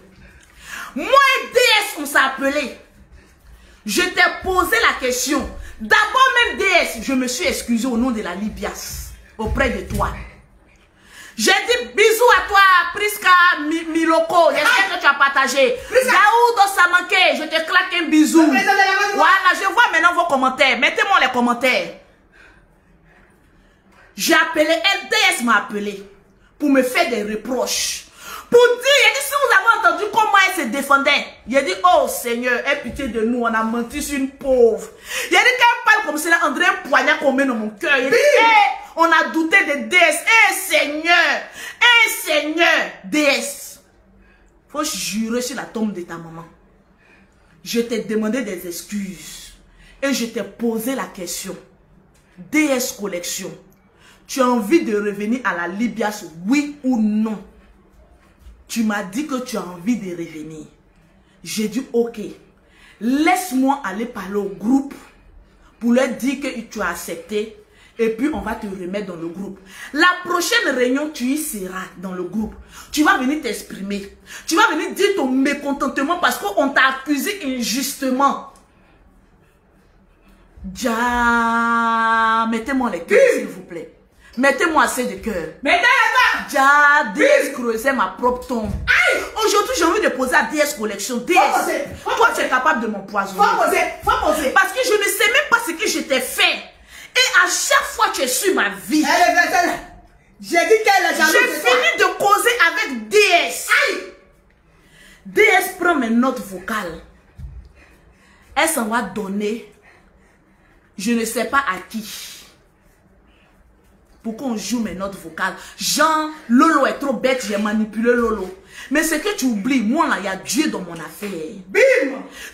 [SPEAKER 1] Moi et DS, on s'est appelé. Je t'ai posé la question. D'abord même DS, je me suis excusé au nom de la Libias, auprès de toi. J'ai dit bisous à toi, Priska Miloko. J'espère que tu as partagé. Daoudo Samanke, je te claque un bisou. Voilà, je vois maintenant vos commentaires. Mettez-moi les commentaires. J'ai appelé, LDS m'a appelé pour me faire des reproches. Pour dire, il dit, si vous avez entendu comment elle se défendait, il a dit, oh Seigneur, aie pitié de nous, on a menti sur une pauvre. Il a dit qu'elle parle comme cela, André poignard qu'on met dans mon cœur. Il dit, hey, on a douté de DS. Eh Seigneur, DS. Faut jurer sur la tombe de ta maman. Je t'ai demandé des excuses. Et je t'ai posé la question. DS Collection. Tu as envie de revenir à la Libias, oui ou non? Tu m'as dit que tu as envie de revenir. J'ai dit, ok, laisse-moi aller parler au groupe pour leur dire que tu as accepté et puis on va te remettre dans le groupe. La prochaine réunion, tu y seras dans le groupe. Tu vas venir t'exprimer. Tu vas venir dire ton mécontentement parce qu'on t'a accusé injustement. Ja, mettez-moi les cœurs, s'il vous plaît. Mettez-moi assez de cœur.
[SPEAKER 2] Mettez les gars.
[SPEAKER 1] Ja, DS creuser ma propre tombe. Aujourd'hui, j'ai envie de poser à DS Collection. DS, toi, tu es capable de m'empoisonner.
[SPEAKER 2] Faut poser.
[SPEAKER 1] Parce que je ne sais même pas ce que je t'ai fait. Et à chaque fois, tu es sur ma vie.
[SPEAKER 2] J'ai dit qu'elle est jalouse.
[SPEAKER 1] J'ai fini de causer avec DS. DS prend mes notes vocales. Elle s'en va donner. Je ne sais pas à qui. Pourquoi on joue mes notes vocales? Jean, Lolo est trop bête, j'ai manipulé Lolo. Mais ce que tu oublies, moi là, il y a Dieu dans mon affaire.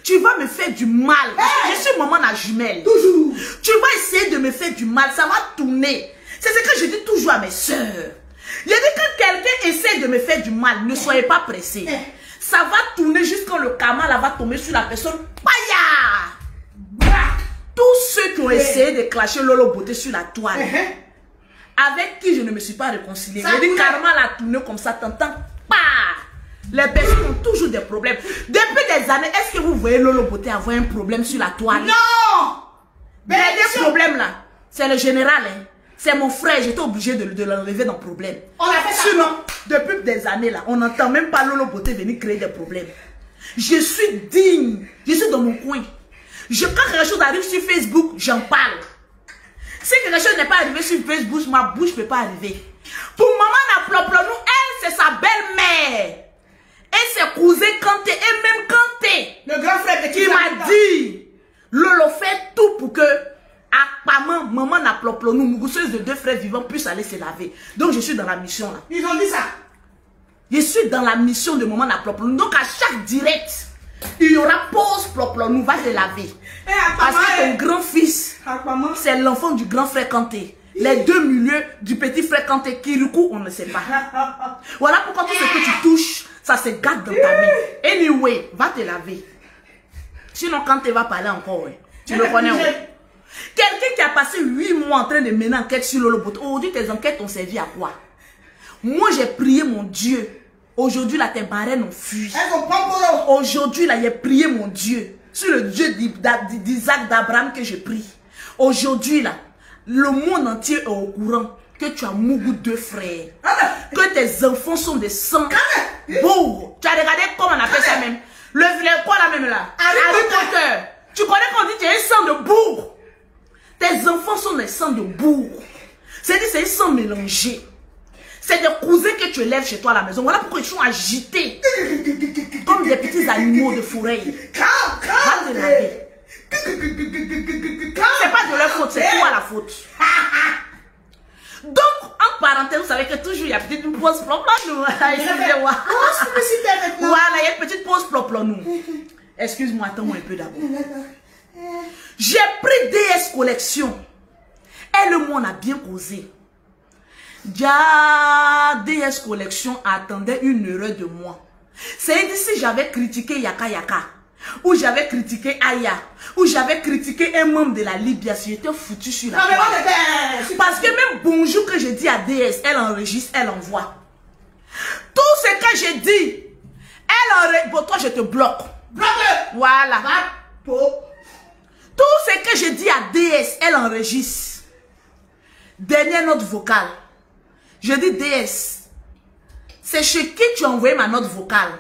[SPEAKER 1] Tu vas me faire du mal. Je suis maman à jumelle.
[SPEAKER 2] Toujours.
[SPEAKER 1] Tu vas essayer de me faire du mal. Ça va tourner. C'est ce que je dis toujours à mes soeurs. Je dis que quelqu'un essaie de me faire du mal, ne soyez pas pressés. Ça va tourner jusqu'à le karma là va tomber sur la personne. Paya! Tous ceux qui ont essayé de clasher Lolo Beauté sur la toile, avec qui je ne me suis pas réconciliée. Je dis karma l'a tourné comme ça, t'entends pas. Les personnes ont toujours des problèmes. Depuis des années, est-ce que vous voyez Lolo Beauté avoir un problème sur la toile?
[SPEAKER 2] Non!
[SPEAKER 1] Mais des problèmes là, c'est le général. Hein. C'est mon frère, j'étais obligé de l'enlever dans le problème.
[SPEAKER 2] On a fait ça.
[SPEAKER 1] Sinon, depuis des années là, on n'entend même pas Lolo Beauté venir créer des problèmes. Je suis digne, je suis dans mon coin. Quand quelque chose arrive sur Facebook, j'en parle. Si quelque chose n'est pas arrivé sur Facebook, ma bouche ne peut pas arriver. Pour maman Naploplonou, elle, c'est sa belle-mère. Et ses cousins Kanté, et même Kanté.
[SPEAKER 2] Le grand frère
[SPEAKER 1] qui m'a dit, Lolo fait tout pour que maman Naploplonou, mousseuse de 2 frères vivants, puisse aller se laver. Donc je suis dans la mission là.
[SPEAKER 2] Ils ont dit ça.
[SPEAKER 1] Je suis dans la mission de maman Naploplonou. Donc à chaque direct, il y aura pause Ploplonou, va se laver. Parce que ton grand-fils, c'est l'enfant du grand frère Kanté. Les 2 milieux du petit frère Kanté, Kirikou, on ne sait pas. Voilà pourquoi tout ce que tu touches, ça se garde dans ta main. Anyway, va te laver. Sinon, Kanté va parler encore. Ouais. Tu le connais. Ouais. Quelqu'un qui a passé 8 mois en train de mener enquête sur Lolo Beauté. Aujourd'hui, tes enquêtes ont servi à quoi? Moi, j'ai prié mon Dieu. Aujourd'hui, là, tes marraines ont fui. Aujourd'hui, là, j'ai prié mon Dieu. Sur le Dieu d'Isaac, d'Abraham que je prie. Aujourd'hui, là, le monde entier est au courant que tu as mouru 2 frères. Que tes enfants sont des sangs. Bourg. Tu as regardé comment on appelle ça même? Le quoi là même là? Harry Potter. Tu connais quand on dit que tu es un sang de bourg? Tes enfants sont des sangs de bourg. C'est-à-dire c'est un sang mélangé. C'est des cousins que tu élèves chez toi à la maison. Voilà pourquoi ils sont agités. Comme des petits animaux de forêt. Va te laver. C'est pas de leur faute, c'est toi la faute. Donc, en parenthèse, vous savez que toujours il y a une petite pause ploplonou. Excusez-moi. Voilà, il y a une petite pause ploplonou. Excuse-moi, attends-moi un peu d'abord. J'ai pris DS Collection. Elle, moi, on a bien causé. DS Collection attendait une erreur de moi. C'est-à-dire si j'avais critiqué Yaka Yaka, ou j'avais critiqué Aya, ou j'avais critiqué un membre de la Libya, j'étais foutu sur la toile. Parce que même bonjour que je dis à DS, elle enregistre, elle envoie. Tout ce que je dis, elle enregistre. Bon, toi, je te bloque. Bloque-le. Voilà. Tout ce que je dis à DS, elle enregistre. Dernière note vocale. Je dis DS. C'est chez qui tu as envoyé ma note vocale.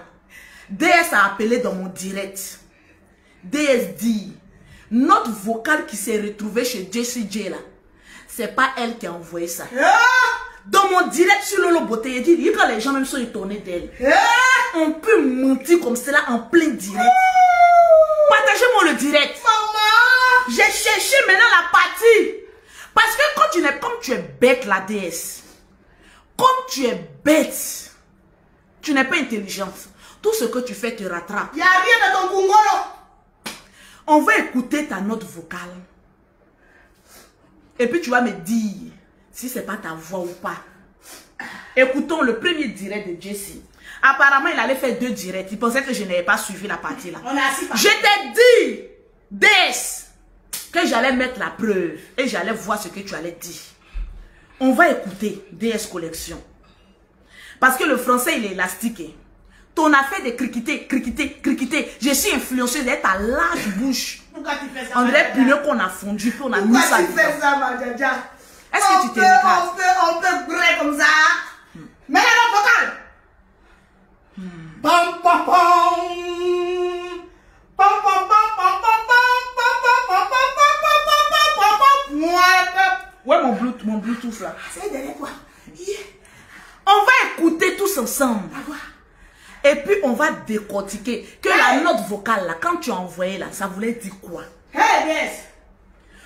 [SPEAKER 1] DS a appelé dans mon direct. DS dit, note vocale qui s'est retrouvée chez Jessie J là, c'est pas elle qui a envoyé ça. Dans mon direct sur Lolo Beauté, il dit, quand les gens même sont étonnés d'elle. On peut mentir comme cela en plein direct. Partagez-moi le direct. Maman, j'ai cherché maintenant la partie. Parce que quand tu n'es, comme tu es bête la DS, comme tu es bête, tu n'es pas intelligente. Tout ce que tu fais te rattrape.
[SPEAKER 2] Il n'y a rien dans ton Kungolo.
[SPEAKER 1] On va écouter ta note vocale. Et puis tu vas me dire si c'est pas ta voix ou pas. Écoutons le premier direct de Jessie. Apparemment, il allait faire 2 directs. Il pensait que je n'avais pas suivi la partie là. Je t'ai dit, DS, que j'allais mettre la preuve. Et j'allais voir ce que tu allais dire. On va écouter DS Collection. Parce que le français, il est élastique. Ton affaire de criqueter, criqueter, criqueter. Je suis influenceuse d'être à large bouche.
[SPEAKER 2] Pourquoi tu fais ça?
[SPEAKER 1] On dirait purée qu'on a fondu, puis on a mis ça.
[SPEAKER 2] Pourquoi tu fais ça, ma Dja?
[SPEAKER 1] Est-ce que tu te regardes?
[SPEAKER 2] On peut brûler comme ça. Mais la vocale. Pam pam pam. Pam pam pam pam pam pam.
[SPEAKER 1] Ouais, mon Bluetooth là.
[SPEAKER 2] C'est derrière toi.
[SPEAKER 1] On va écouter tous ensemble. Et puis on va décortiquer que la note vocale là, quand tu as envoyé là, ça voulait dire quoi?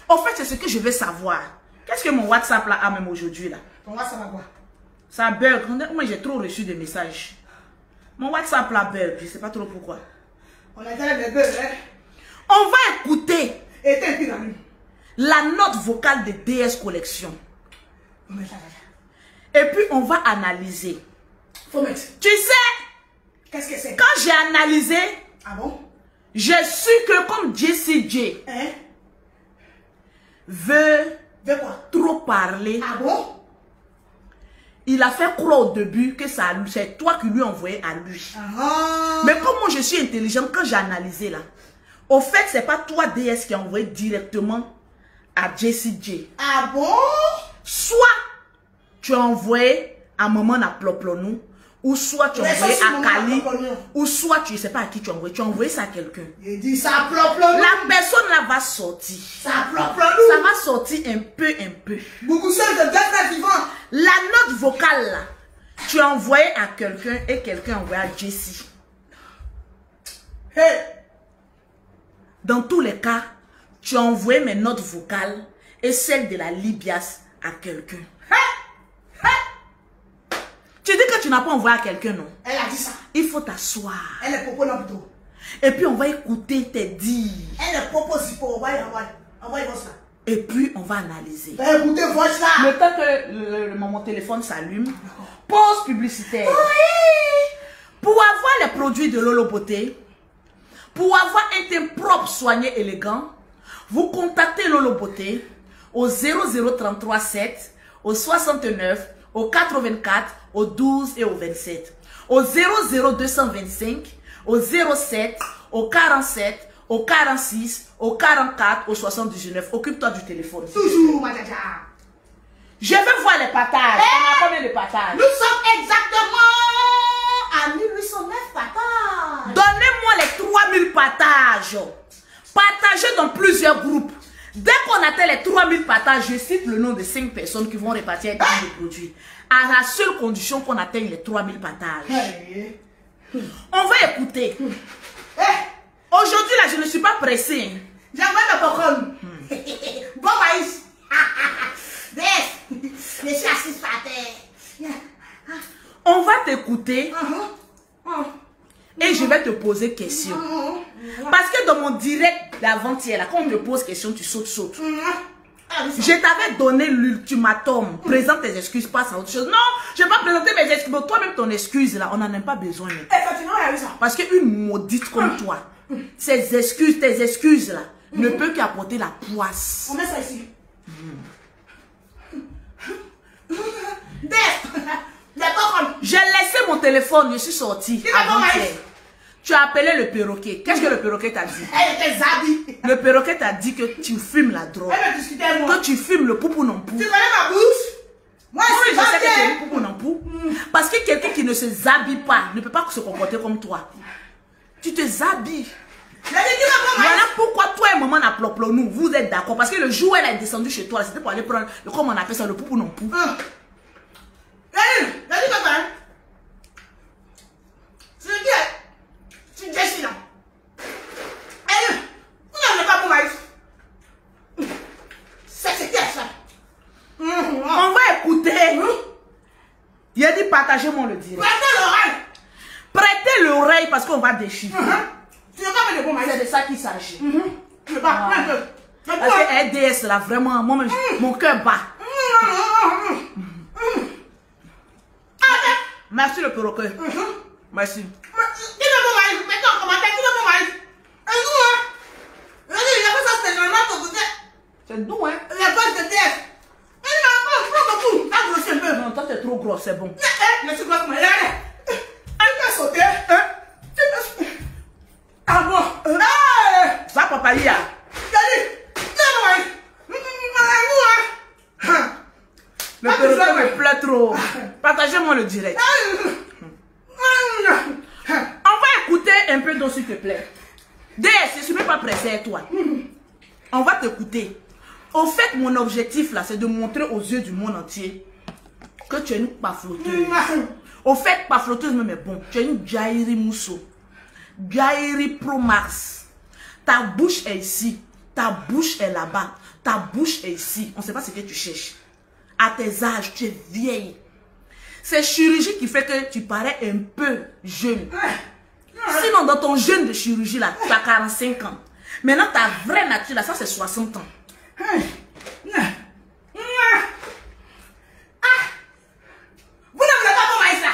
[SPEAKER 1] En fait, c'est ce que je veux savoir. Qu'est-ce que mon WhatsApp là a même aujourd'hui là?
[SPEAKER 2] Ton WhatsApp a quoi?
[SPEAKER 1] Ça bug. Moi j'ai trop reçu de messages. Mon WhatsApp là bug, je sais pas trop pourquoi.
[SPEAKER 2] On a déjà les bébés, hein.
[SPEAKER 1] On va écouter
[SPEAKER 2] Et t'es pire, ami.
[SPEAKER 1] la note vocale de DS Collection. Et puis on va analyser.
[SPEAKER 2] Faut mettre.
[SPEAKER 1] Tu sais,
[SPEAKER 2] Qu'est-ce que c'est?
[SPEAKER 1] quand j'ai analysé,
[SPEAKER 2] Ah bon?
[SPEAKER 1] j'ai su que comme Jessie J
[SPEAKER 2] Hein?
[SPEAKER 1] veut
[SPEAKER 2] De quoi?
[SPEAKER 1] trop parler,
[SPEAKER 2] Ah bon?
[SPEAKER 1] il a fait croire au début que c'est toi qui lui envoyais à lui.
[SPEAKER 2] Ah.
[SPEAKER 1] Mais comme moi je suis intelligente, quand j'ai analysé là, au fait c'est pas toi DS qui a envoyé directement à Jessie J.
[SPEAKER 2] Ah bon?
[SPEAKER 1] Soit tu as envoyé à maman na Ploplonou, ou soit tu as
[SPEAKER 2] Mais ça,
[SPEAKER 1] envoyé
[SPEAKER 2] c'est
[SPEAKER 1] à
[SPEAKER 2] maman
[SPEAKER 1] Kali,
[SPEAKER 2] na Ploplonou.
[SPEAKER 1] ou soit tu ne sais pas à qui tu as envoyé ça à quelqu'un.
[SPEAKER 2] Il dit ça Ploplonou.
[SPEAKER 1] La personne là va sortir.
[SPEAKER 2] Ça Ploplonou.
[SPEAKER 1] Ça va sortir un peu.
[SPEAKER 2] Beaucoup seul de deux frères vivants.
[SPEAKER 1] La note vocale là, tu as envoyé à quelqu'un et quelqu'un a envoyé à Jessie.
[SPEAKER 2] Hey.
[SPEAKER 1] Dans tous les cas, tu as envoyé mes notes vocales et celles de la Libias à quelqu'un. Tu dis que tu n'as pas envoyé à quelqu'un, non?
[SPEAKER 2] Elle a dit ça.
[SPEAKER 1] Il faut t'asseoir.
[SPEAKER 2] Elle est popo non plutôt.
[SPEAKER 1] Et puis on va écouter tes dires.
[SPEAKER 2] Elle est popo si pour envoyer ça.
[SPEAKER 1] Et puis on va analyser.
[SPEAKER 2] Ben écoutez, voici ça.
[SPEAKER 1] Le temps que mon téléphone s'allume, pause publicitaire.
[SPEAKER 2] Oui.
[SPEAKER 1] Pour avoir les produits de Lolo Beauté, pour avoir un teint propre, soigné, élégant, vous contactez Lolo Beauté au 0033 7, au 69, au 84, au 12 et au 27. Au 00225, au 07, au 47, au 46, au 44, au 79. Occupe-toi du téléphone.
[SPEAKER 2] Toujours, ma tata.
[SPEAKER 1] Je veux voir les partages. On a combien de partages?
[SPEAKER 2] Nous sommes exactement à 1809 partages.
[SPEAKER 1] Donnez-moi les 3000 partages. Partagez dans plusieurs groupes. Dès qu'on atteint les 3000 partages, je cite le nom de 5 personnes qui vont répartir les produits. À la seule condition qu'on atteigne les 3000 partages.
[SPEAKER 2] Hey.
[SPEAKER 1] On va écouter.
[SPEAKER 2] Hey.
[SPEAKER 1] Aujourd'hui, là, je ne suis pas pressée.
[SPEAKER 2] J'aimerais le popcorn. Bon maïs. Je suis assise par terre.
[SPEAKER 1] On va t'écouter et je vais te poser question. Parce que dans mon direct d'avant-hier, là, quand on te pose question, tu sautes. Je t'avais donné l'ultimatum. Présente tes excuses, passe à autre chose. Non, je vais pas présenter mes excuses. Mais toi-même, ton excuse, là, on n'en a pas besoin. Mec. Parce qu'une maudite comme toi, tes excuses, là, ne peut qu'apporter la poisse.
[SPEAKER 2] On met ça ici.
[SPEAKER 1] J'ai laissé mon téléphone, je suis sortie. Tu as appelé le perroquet. Qu'est-ce que le perroquet t'a dit?
[SPEAKER 2] Elle était zabi.
[SPEAKER 1] Le perroquet t'a dit que tu fumes la drogue.
[SPEAKER 2] Elle veut discuter avec moi.
[SPEAKER 1] Que tu fumes le poupou non pou.
[SPEAKER 2] Tu connais ma bouche? Moi,
[SPEAKER 1] Oui,
[SPEAKER 2] je
[SPEAKER 1] je sais que tu es
[SPEAKER 2] sais
[SPEAKER 1] le poupou non pou. Parce que quelqu'un qui ne se zabille pas ne peut pas se comporter comme toi. Tu te zabilles. Voilà pourquoi toi et maman n'a Ploplonou, vous êtes d'accord. Parce que le jour où elle est descendue chez toi, c'était pour aller prendre, comment on appelle ça, le poupou non pou. On va écouter. Il a dit partagez-moi le direct. Prêtez l'oreille parce qu'on va déchirer. C'est de ça qu'il s'agit. Parce que RDS là, vraiment, moi, mon cœur bat. Merci le perroquet. Merci. C'est doux, hein? Non, toi t'es trop gros, c'est bon. Ça, papa, il y a. Le perroquet me plaît trop. Partagez-moi le direct. On va écouter un peu d'eau, s'il te plaît. DS, je ne suis même pas pressé à toi. On va t'écouter. Au fait, mon objectif là, c'est de montrer aux yeux du monde entier que tu es une pafloteuse. Au fait, pafloteuse même est bon. Tu es une Jairi Mousso. Jairi Pro Max. Ta bouche est ici. Ta bouche est là-bas. Ta bouche est ici. On ne sait pas ce que tu cherches. À tes âges, tu es vieille. C'est chirurgie qui fait que tu parais un peu jeune. Sinon, dans ton jeûne de chirurgie, là, tu as 45 ans. Maintenant, ta vraie nature, là, ça, c'est 60 ans.
[SPEAKER 2] Vous ne voulez pas comment ça?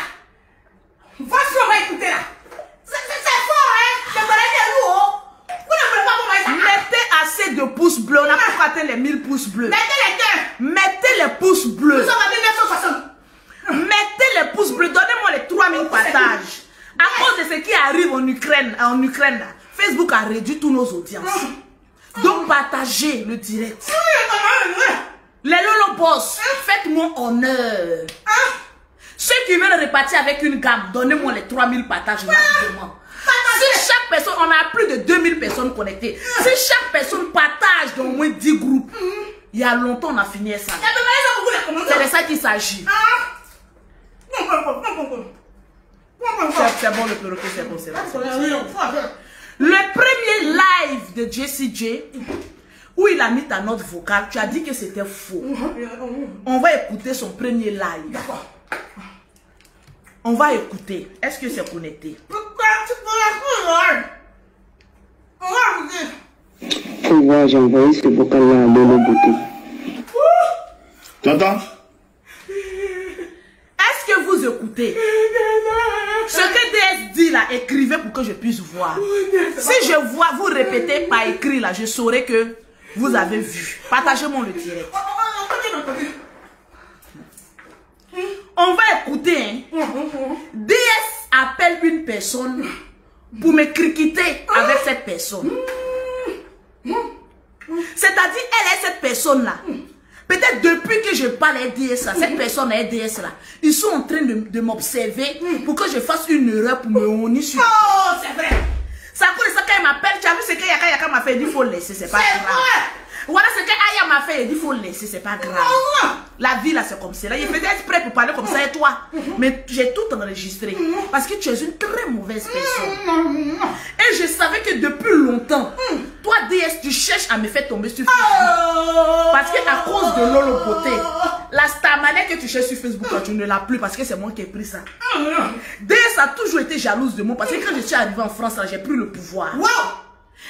[SPEAKER 2] Voici ce qu'on va écouter là. C'est fort, hein? Je connais des loups. Vous ne voulez pas comment ça?
[SPEAKER 1] Mettez assez de pouces bleus. On a pas atteint les 1000 pouces bleus.
[SPEAKER 2] Mettez les cœurs.
[SPEAKER 1] Mettez les pouces bleus.
[SPEAKER 2] Nous sommes en 1960.
[SPEAKER 1] Mettez les pouces bleus. Donnez-moi les 3000 partages. À cause de ce qui arrive en Ukraine, là, Facebook a réduit tous nos audiences. Donc partagez le direct. Les Lolo Boss, faites-moi honneur. Ceux qui veulent repartir avec une gamme, donnez-moi les 3000 partages rapidement. Si chaque personne, on a plus de 2000 personnes connectées. Si chaque personne partage dans au moins 10 groupes, il y a longtemps on a fini ça. C'est de ça qu'il s'agit. C'est bon le perroquet, c'est bon, c'est bon. Le premier live de Jessie J, où il a mis ta note vocale, tu as dit que c'était faux. On va écouter son premier live. On va écouter. Est-ce que c'est connecté?
[SPEAKER 3] Faut voir, j'ai envoyé ce vocal-là à Lolo Beauté.
[SPEAKER 4] T'entends?
[SPEAKER 1] Est-ce que vous écoutez? Ce que DS dit là, écrivez pour que je puisse voir. Si je vois, vous répétez par écrit là, je saurai que vous avez vu. Partagez-moi le direct. On va écouter. Hein. DS appelle une personne pour me critiquer avec cette personne. C'est-à-dire, elle est cette personne-là. Peut-être depuis que je parle à DS, cette personne à DS là, ils sont en train de m'observer pour que je fasse une erreur pour me honner sur.
[SPEAKER 2] Oh, c'est vrai.
[SPEAKER 1] Ça cause de ça quand il m'appelle, tu as vu ce que Yaka m'a fait, il dit faut laisser, c'est pas grave. Voilà ce que Aya m'a fait, il dit faut laisser, c'est pas grave. La vie là c'est comme ça. Là, il faisait exprès pour parler comme ça et toi. Mais j'ai tout enregistré. Parce que tu es une très mauvaise personne. Et je savais que depuis longtemps, toi DS, tu cherches à me faire tomber sur Facebook. Parce que à cause de Lolo Beauté, la starmanette que tu cherches sur Facebook, tu ne l'as plus parce que c'est moi qui ai pris ça. DS a toujours été jalouse de moi parce que quand je suis arrivée en France, j'ai pris le pouvoir.
[SPEAKER 2] Wow.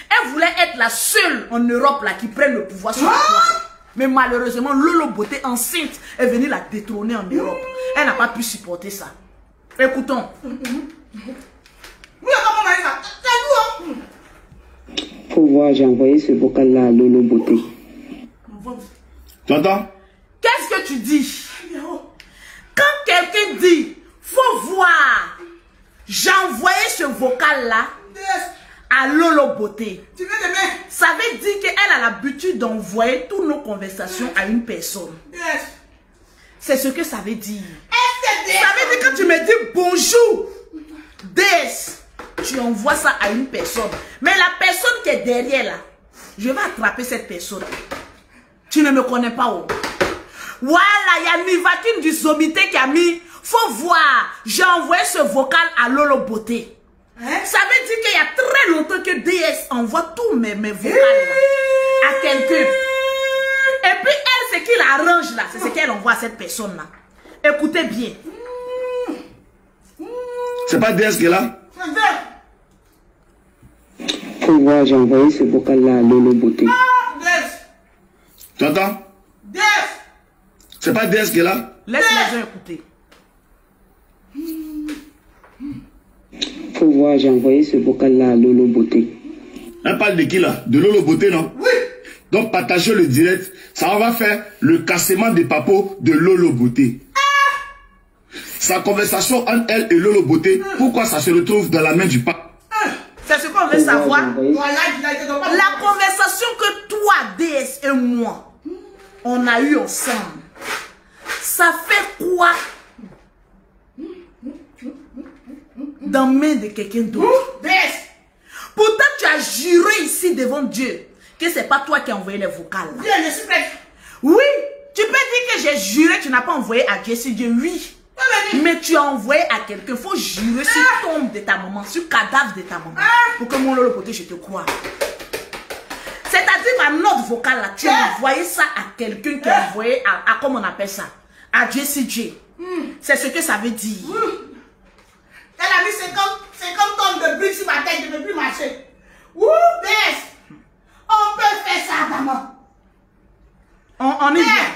[SPEAKER 1] Elle voulait être la seule en Europe là qui prenne le pouvoir sur le pouvoir. Mais malheureusement, Lolo Beauté enceinte est venue la détrôner en Europe. Elle n'a pas pu supporter ça. Écoutons.
[SPEAKER 3] Faut voir, j'ai envoyé ce vocal-là à Lolo Beauté.
[SPEAKER 4] T'entends?
[SPEAKER 1] Qu'est-ce que tu dis? Quand quelqu'un dit, faut voir, j'ai envoyé ce vocal-là à Lolo Beauté.
[SPEAKER 2] Tu veux demain?
[SPEAKER 1] Ça veut dire qu'elle a l'habitude d'envoyer toutes nos conversations à une personne.
[SPEAKER 2] Yes.
[SPEAKER 1] C'est ce que ça veut dire.
[SPEAKER 2] Est-ce que
[SPEAKER 1] Ça veut dire que quand tu me dis bonjour, Des, tu envoies ça à une personne. Mais la personne qui est derrière là, je vais attraper cette personne. Tu ne me connais pas. Oh. Voilà, il y a Nivakin du Somité qui a mis, faut voir, j'ai envoyé ce vocal à Lolo Beauté.
[SPEAKER 2] Hein?
[SPEAKER 1] Ça veut dire qu'il y a très longtemps que DS envoie tous mes vocals là, à quelqu'un. Et puis elle, ce qui l'arrange là, c'est ce qu'elle envoie à cette personne là. Écoutez bien.
[SPEAKER 4] C'est pas DS qui est là?
[SPEAKER 3] Faut voir, j'ai envoyé ce vocal-là à Lolo Beauté.
[SPEAKER 4] T'entends? C'est pas DS qui est là?
[SPEAKER 1] Laisse les gens écouter.
[SPEAKER 3] Faut voir, j'ai envoyé ce vocal-là à Lolo Beauté.
[SPEAKER 4] Elle parle de qui là? De Lolo Beauté, non?
[SPEAKER 2] Oui.
[SPEAKER 4] Donc partagez le direct. Ça va faire le cassement des papos de Lolo Beauté. Sa conversation entre elle et Lolo Beauté, pourquoi ça se retrouve dans la main du pape?
[SPEAKER 1] C'est ce qu'on veut savoir.
[SPEAKER 2] Voilà,
[SPEAKER 1] La conversation que toi, DS et moi, on a eu ensemble, ça fait quoi dans la main de quelqu'un d'autre? Pourtant, tu as juré ici devant Dieu que c'est pas toi qui as envoyé les vocales.
[SPEAKER 2] Dieu, je suis prête.
[SPEAKER 1] Oui, tu peux dire que j'ai juré, tu n'as pas envoyé à Jessie Dieu, oui. Mais tu as envoyé à quelqu'un. Il faut jurer sur tombe de ta maman, sur cadavre de ta maman. Pour que mon Lolo Beauté, je te croie. C'est-à-dire ma note vocale là, tu as envoyé ça à quelqu'un qui a envoyé à comment on appelle ça? À Jessie J. C'est ce que ça veut dire.
[SPEAKER 2] Elle a mis 50 50 tonnes de briques sur ma tête, je ne peux plus marcher. Ouh, DS. On peut faire ça, maman.
[SPEAKER 1] On y vient.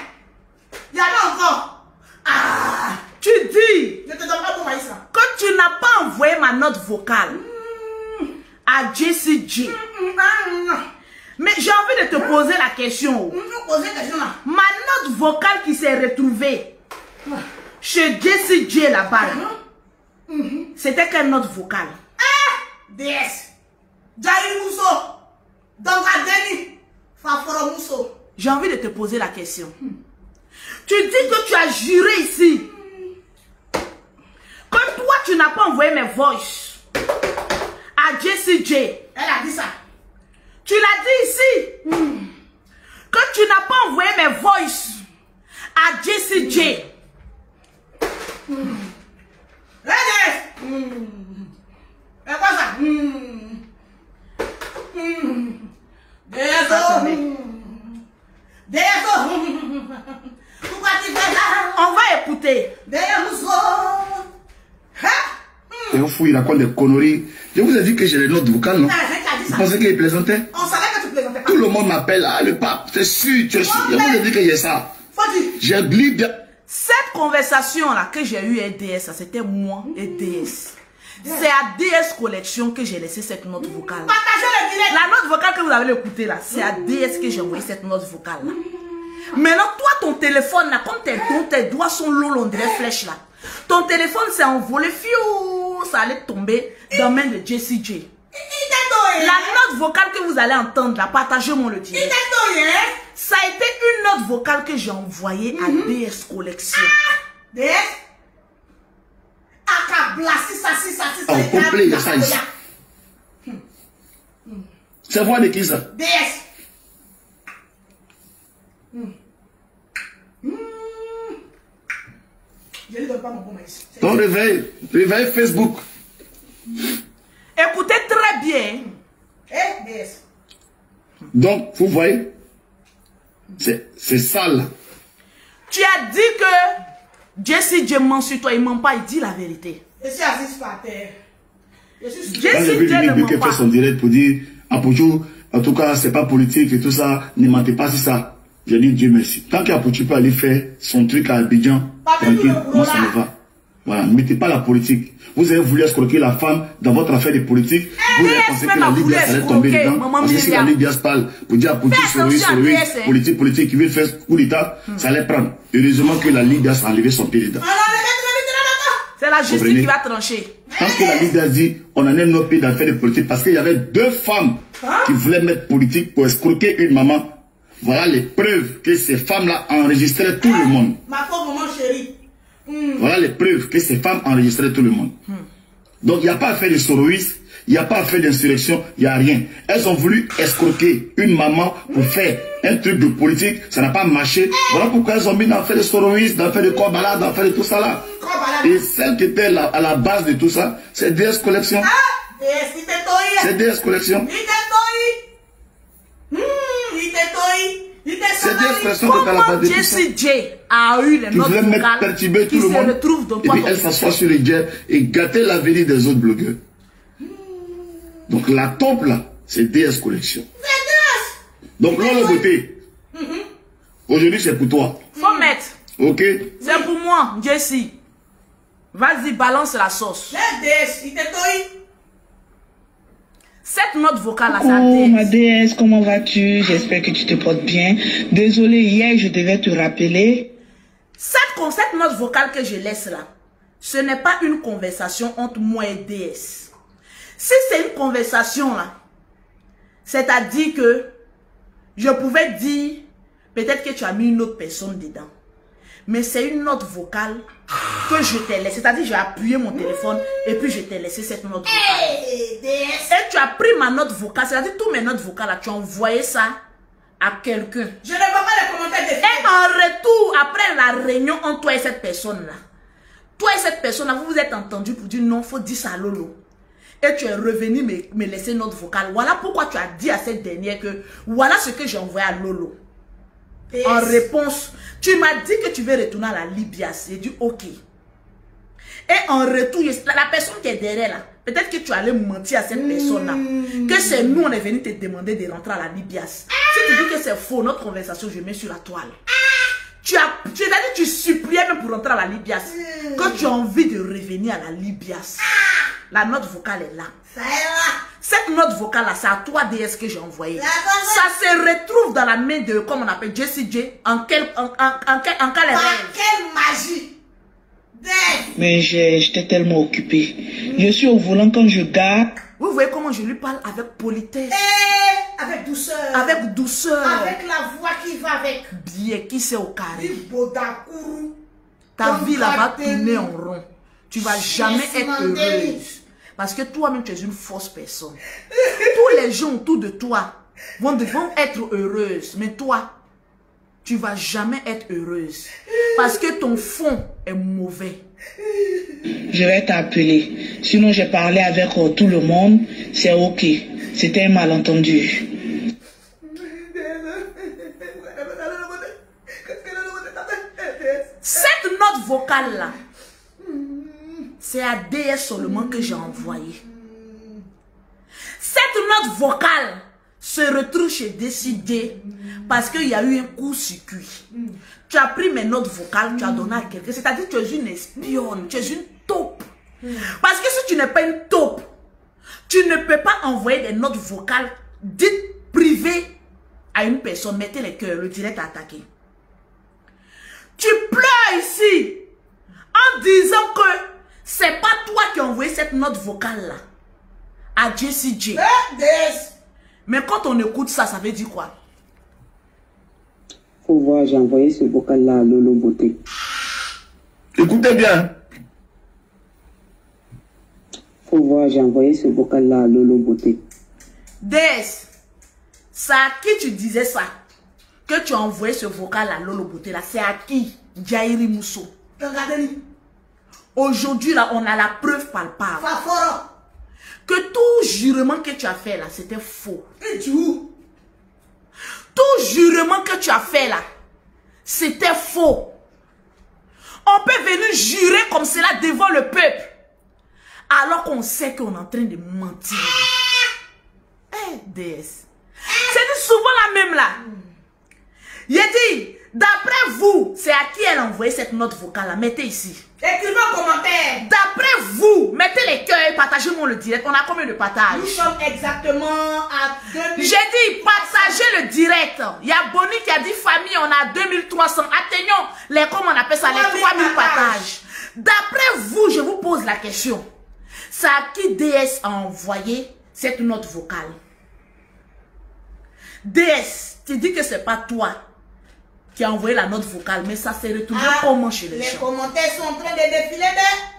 [SPEAKER 2] Il y en a encore. Ah.
[SPEAKER 1] Tu dis
[SPEAKER 2] Je te donne pas ton maïs là.
[SPEAKER 1] que tu n'as pas envoyé ma note vocale à Jessie J. Mais j'ai envie de te poser la question. Ma note vocale qui s'est retrouvée chez Jessie J là-bas, c'était quelle note vocale?
[SPEAKER 2] DS. Jaï Mousso. Donc Adeni. Faforo Mousso.
[SPEAKER 1] J'ai envie de te poser la question. Tu dis que tu as juré ici que toi tu n'as pas envoyé mes voices à Jessie J.
[SPEAKER 2] Elle a dit ça.
[SPEAKER 1] Tu l'as dit ici que tu n'as pas envoyé mes voices à Jessie J.
[SPEAKER 2] Et quoi ça? Pourquoi tu fais ça?
[SPEAKER 1] On va écouter.
[SPEAKER 4] Et on fouille, il raconte des conneries. Je vous ai dit que j'ai les notes vocales, non? Vous pensez qu'il plaisantait?
[SPEAKER 2] On savait que tu plaisantais pas.
[SPEAKER 4] Tout le monde m'appelle, ah le pape, c'est sûr, tu es sûr. Je vous ai dit que j'ai ça. J'ai glissé bien.
[SPEAKER 1] Cette conversation-là que j'ai eue avec DS, c'était moi et DS. C'est à DS Collection que j'ai laissé cette note vocale.
[SPEAKER 2] Partagez le direct.
[SPEAKER 1] La note vocale que vous avez écoutée là, c'est à DS que j'ai envoyé cette note vocale là. Maintenant, toi, ton téléphone là, comme tes doigts sont longs, on dirait flèche là. Ton téléphone s'est envolé, fiou, ça allait tomber dans la main de Jessie J. La note vocale que vous allez entendre là, partagez-moi le direct. Ça a été une note vocale que j'ai envoyée à DS Collection.
[SPEAKER 2] DS?
[SPEAKER 4] Oh, complet, il y a ça ici. C'est voix de qui ça?
[SPEAKER 2] DS. Je ne donne pas mon bon maïs.
[SPEAKER 4] Donc réveille Facebook.
[SPEAKER 1] Écoutez très bien.
[SPEAKER 2] DS.
[SPEAKER 4] Donc, vous voyez, c'est sale.
[SPEAKER 1] Tu as dit que Jessie J ment sur toi, il ment pas, il dit la vérité.
[SPEAKER 2] Je suis assis par terre. Je suis
[SPEAKER 4] Quand j'ai vu Luc qui fait son direct pour dire, Apouchou, en tout cas, c'est pas politique et tout ça, ne mentez pas sur ça. J'ai dit Dieu merci. Tant qu'Apouchou peut aller faire son truc à Abidjan, tranquille, moi ça me va. Voilà, ne mettez pas la politique. Vous avez voulu escroquer la femme dans votre affaire de politique. Vous avez pensé que la Libye allait tomber dedans. Parce que si la Libye parle pour dire Apouchou, politique, qui veut faire coup d'état, ça allait prendre. Heureusement que la Libye a enlevé son pied dedans.
[SPEAKER 1] C'est la justice qui va trancher.
[SPEAKER 4] Tant que la Libye a dit, on en est notre pays d'affaires de politique, parce qu'il y avait 2 femmes qui voulaient mettre politique pour escroquer une maman. Voilà les preuves que ces femmes-là enregistraient tout le monde.
[SPEAKER 2] Ma pauvre maman chérie.
[SPEAKER 4] Voilà les preuves que ces femmes enregistraient tout le monde. Donc il n'y a pas à faire de soroïsme, il n'y a pas à faire d'insurrection, il n'y a rien. Elles ont voulu escroquer une maman pour faire un truc de politique, ça n'a pas marché. Voilà pourquoi elles ont mis dans faire de soroïsme, dans faire de Korbala, dans faire de tout ça là. Et celle qui était à la base de tout ça, c'est DS Collection. C'est DS Collection. C'est DS Collection qui est à la base de tout ça.
[SPEAKER 1] Jessie J a eu les notes vocales qui se retrouvent dans toi.
[SPEAKER 4] Et puis elle s'assoit sur les jets et gâter la venue des autres blogueurs. Donc la top là, c'est DS Collection. Donc Lolo Beauté, aujourd'hui c'est pour toi.
[SPEAKER 1] Faut mettre.
[SPEAKER 4] Ok.
[SPEAKER 1] C'est pour moi, Jessie. Vas-y, balance la sauce. Cette note vocale à sa
[SPEAKER 5] Oh ma déesse, comment vas-tu? J'espère que tu te portes bien. Désolée, hier je devais te rappeler.
[SPEAKER 1] Cette note vocale que je laisse là, ce n'est pas une conversation entre moi et DS. Si c'est une conversation là, c'est-à-dire que je pouvais dire, peut-être que tu as mis une autre personne dedans. Mais c'est une note vocale que je t'ai laissée. C'est-à-dire j'ai appuyé mon téléphone et puis je t'ai laissé cette note vocale. Et tu as pris ma note vocale, c'est-à-dire toutes mes notes vocales, là, tu as envoyé ça à quelqu'un.
[SPEAKER 2] Je ne vois pas les commentaires des filles.
[SPEAKER 1] Et en retour, après la réunion entre toi et cette personne-là, toi et cette personne-là, vous vous êtes entendu pour dire non, il faut dire ça à Lolo. Et tu es revenu me laisser notre vocale. Voilà pourquoi tu as dit à cette dernière que voilà ce que j'ai envoyé à Lolo. En réponse, tu m'as dit que tu veux retourner à la Libye. J'ai dit ok. Et en retour, la personne qui est derrière là, Peut-être que tu allais mentir à cette personne-là. Que c'est nous, on est venu te demander de rentrer à la Libias. Si tu dis que c'est faux, notre conversation, je mets sur la toile. Tu suppliais même pour rentrer à la Libias. Quand tu as envie de revenir à la Libias, la note vocale est là. Cette note vocale-là, c'est à toi, DS, que j'ai envoyé. Ça se retrouve dans la main de, comme on appelle, Jessie J. En quelle
[SPEAKER 2] magie?
[SPEAKER 5] Mais j'étais tellement occupée. Je suis au volant quand je garde.
[SPEAKER 1] Vous voyez comment je lui parle avec politesse.
[SPEAKER 2] Avec douceur.
[SPEAKER 1] Avec douceur.
[SPEAKER 2] Avec la voix qui va avec.
[SPEAKER 1] Bien, qui c'est au carré.
[SPEAKER 2] Ta
[SPEAKER 1] vie là va tourner en rond. Tu vas jamais être heureuse. Parce que toi-même, tu es une fausse personne. Tous les gens autour de toi vont être heureuses. Mais toi, tu vas jamais être heureuse. Parce que ton fond est mauvais.
[SPEAKER 5] Je vais t'appeler. Sinon, j'ai parlé avec tout le monde. C'est ok. C'était un malentendu.
[SPEAKER 1] Cette note vocale-là, c'est à DS seulement que j'ai envoyé. Cette note vocale se retrouve chez Décidé parce qu'il y a eu un court-circuit. Tu as pris mes notes vocales, tu as donné à quelqu'un. C'est-à-dire que tu es une espionne, tu es une taupe. Parce que si tu n'es pas une taupe, tu ne peux pas envoyer des notes vocales dites privées à une personne. Mettez les cœurs, le direct à attaquer. Tu pleures ici en disant que c'est pas toi qui as envoyé cette note vocale-là à Jessie J. Mais quand on écoute ça, ça veut dire quoi?
[SPEAKER 3] Faut voir, j'ai envoyé ce vocal-là à Lolo Beauté.
[SPEAKER 4] Écoutez bien.
[SPEAKER 3] Faut voir, j'ai envoyé ce vocal-là à Lolo Beauté.
[SPEAKER 1] DS, c'est à qui tu disais ça? Que tu as envoyé ce vocal à Lolo Beauté là, c'est à qui? Jairi Mousso. Aujourd'hui là, on a la preuve palpable. Que tout jurement que tu as fait là, c'était faux. Tout jurement que tu as fait là, c'était faux. On peut venir jurer comme cela devant le peuple, alors qu'on sait qu'on est en train de mentir. DS. C'est souvent la même là. Il dit, d'après vous, c'est à qui elle a envoyé cette note vocale là? Mettez ici.
[SPEAKER 2] Écrivez en commentaire.
[SPEAKER 1] D'après vous, mettez les cœurs et partagez-moi le direct. On a combien de partages?
[SPEAKER 2] Nous sommes exactement à 2000.
[SPEAKER 1] J'ai dit, partagez le direct. Il y a Bonnie qui a dit, famille, on a 2300. Atteignons les, comment on appelle ça, les 3000 partages. D'après vous, je vous pose la question. C'est à qui DS a envoyé cette note vocale? DS, tu dis que c'est pas toi qui a envoyé la note vocale, mais ça s'est retrouvé comment chez les gens?
[SPEAKER 2] Les commentaires sont en train de défiler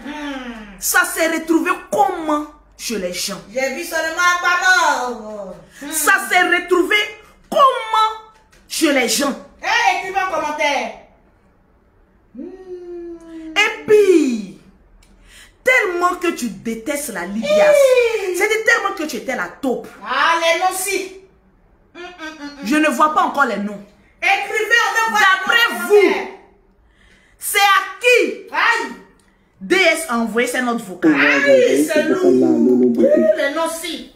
[SPEAKER 2] de...
[SPEAKER 1] Ça s'est retrouvé comment chez les gens?
[SPEAKER 2] J'ai vu seulement un ballon.
[SPEAKER 1] Ça s'est retrouvé comment chez les gens?
[SPEAKER 2] Écrivez en commentaire.
[SPEAKER 1] Et puis, tellement que tu détestes la Libias, c'est-à-dire tellement que tu étais la taupe.
[SPEAKER 2] Les noms si.
[SPEAKER 1] Je ne vois pas encore les noms.
[SPEAKER 2] Écrivez en
[SPEAKER 1] d'après vous, c'est à qui DS a envoyé ces notes vocales?
[SPEAKER 2] C'est nous. Les noms si.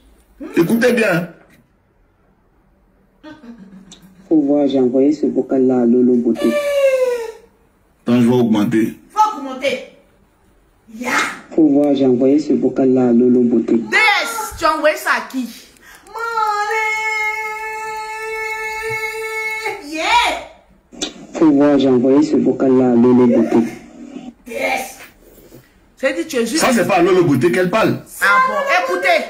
[SPEAKER 4] Écoutez bien.
[SPEAKER 3] Faut voir, j'ai envoyé ce vocal-là à Lolo Beauté.
[SPEAKER 4] Attends, je vais augmenter.
[SPEAKER 2] Faut augmenter.
[SPEAKER 3] Faut voir, j'ai envoyé ce vocal-là à Lolo Beauté.
[SPEAKER 1] DS, tu as envoyé ça à qui?
[SPEAKER 3] Faut voir, j'ai envoyé ce vocal-là à Lolo Beauté.
[SPEAKER 1] C'est-à-dire, tu es juste...
[SPEAKER 4] Ça, c'est pas à Lolo Beauté qu'elle parle.
[SPEAKER 1] Ah bon, écoutez.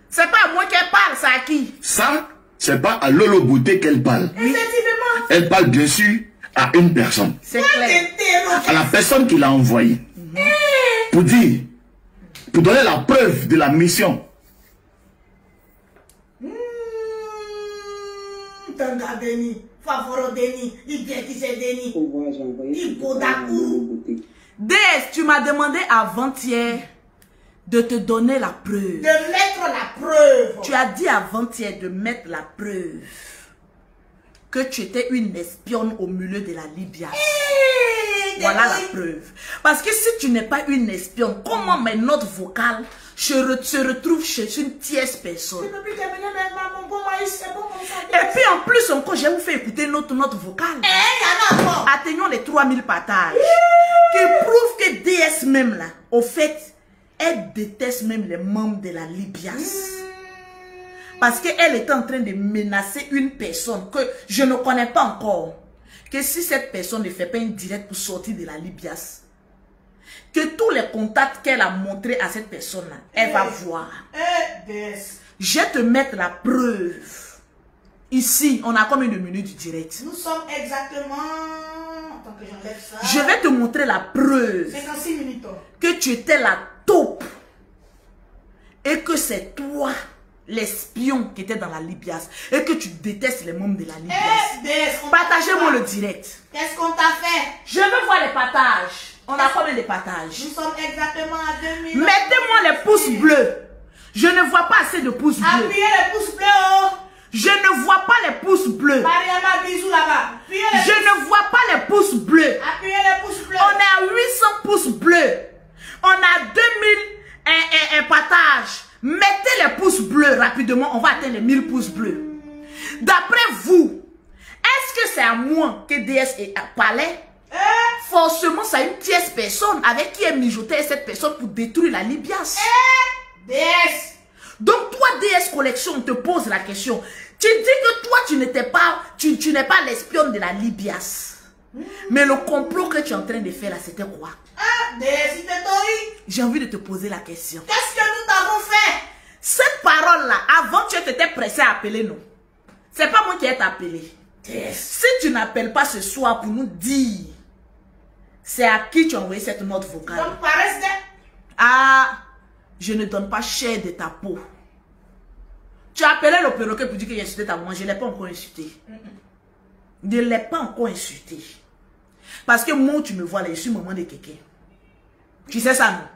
[SPEAKER 1] C'est pas à moi qu'elle parle, c'est à qui?
[SPEAKER 4] Ça, c'est pas à Lolo Beauté qu'elle parle.
[SPEAKER 2] Effectivement.
[SPEAKER 4] Elle parle bien sûr à une personne.
[SPEAKER 1] C'est clair.
[SPEAKER 4] À la personne qui l'a envoyé. Pour dire, pour donner la preuve de la mission.
[SPEAKER 2] Tanga Deni, Favoro Deni, Ibeti Deni.
[SPEAKER 3] Faut voir, j'ai envoyé ce vocal-là à Lolo Beauté.
[SPEAKER 1] DS, tu m'as demandé avant-hier de te donner la preuve.
[SPEAKER 2] De mettre la preuve.
[SPEAKER 1] Tu as dit avant-hier de mettre la preuve que tu étais une espionne au milieu de la Libias. Voilà la preuve. Parce que si tu n'es pas une espionne, comment mes notes vocales se retrouve chez une tierce personne.
[SPEAKER 2] Tu peux plus terminer mon bon maïs, c'est bon comme ça.
[SPEAKER 1] Et puis en plus encore, je vais vous faire écouter notre note vocale.
[SPEAKER 2] Eh, il y en a encore.
[SPEAKER 1] Atteignons les 3000 partages. Qui prouve que DS même là, au fait, elle déteste même les membres de la Libias. Parce qu'elle est en train de menacer une personne que je ne connais pas encore. Que si cette personne ne fait pas une direct pour sortir de la Libias, que tous les contacts qu'elle a montrés à cette personne-là, elle va voir. Je vais te mettre la preuve. Ici, on a combien de minutes du direct?
[SPEAKER 2] Nous sommes exactement... Attends que j'enlève ça.
[SPEAKER 1] Je vais te montrer la preuve
[SPEAKER 2] 56 minutes.
[SPEAKER 1] que tu étais la taupe. Et que c'est toi, l'espion qui était dans la Libias. Et que tu détestes les membres de la Libias. Partagez-moi le direct.
[SPEAKER 2] Qu'est-ce qu'on t'a fait?
[SPEAKER 1] Je veux voir les partages. On a combien de partages?
[SPEAKER 2] Nous sommes exactement à 2000.
[SPEAKER 1] Mettez-moi les pouces bleus. Je ne vois pas assez de pouces bleus.
[SPEAKER 2] Appuyez les pouces bleus. Oh.
[SPEAKER 1] Je ne vois pas les pouces bleus.
[SPEAKER 2] Mariama, bisous là-bas.
[SPEAKER 1] Je ne vois pas les pouces bleus.
[SPEAKER 2] Appuyez les pouces bleus.
[SPEAKER 1] On est à 800 pouces bleus. On a 2000 partages. Mettez les pouces bleus rapidement. On va atteindre les 1000 pouces bleus. D'après vous, est-ce que c'est à moi que DS parlait? Forcément, c'est une tierce personne avec qui elle mijotait cette personne pour détruire la Libias.
[SPEAKER 2] DS.
[SPEAKER 1] Donc toi, DS Collection, on te pose la question. Tu dis que toi, tu n'étais pas, tu n'es pas l'espionne de la Libias. Mais le complot que tu es en train de faire là, c'était quoi?
[SPEAKER 2] DS, il te donne.
[SPEAKER 1] J'ai envie de te poser la question.
[SPEAKER 2] Qu'est-ce que nous t'avons fait?
[SPEAKER 1] Cette parole-là, avant tu étais pressé à appeler nous. C'est pas moi qui ai appelé. Si tu n'appelles pas ce soir pour nous dire c'est à qui tu as envoyé cette note vocale.
[SPEAKER 2] Donc, paresse de...
[SPEAKER 1] Ah, je ne donne pas cher de ta peau. Tu as appelé le perroquet pour dire que j'ai insulté ta maman. Je ne l'ai pas encore insulté. Je ne l'ai pas encore insulté. Parce que moi, tu me vois là, je suis maman de quelqu'un. Tu sais ça, non?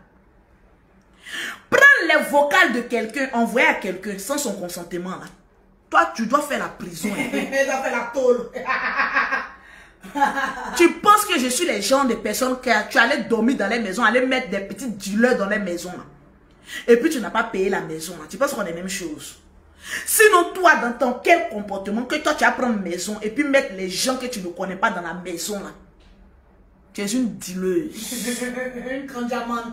[SPEAKER 1] Prends les vocales de quelqu'un, envoyer à quelqu'un sans son consentement là. Toi, tu dois faire la prison.
[SPEAKER 2] Tu dois faire la tôle.
[SPEAKER 1] Tu penses que je suis les gens de personnes que tu allais dormir dans les maisons, aller mettre des petites dealers dans les maisons là. Et puis tu n'as pas payé la maison là. Tu penses qu'on est la même chose. Sinon toi dans ton quel comportement que toi tu vas prendre maison et puis mettre les gens que tu ne connais pas dans la maison là. Tu es une dealeuse.
[SPEAKER 2] Une grande diamante.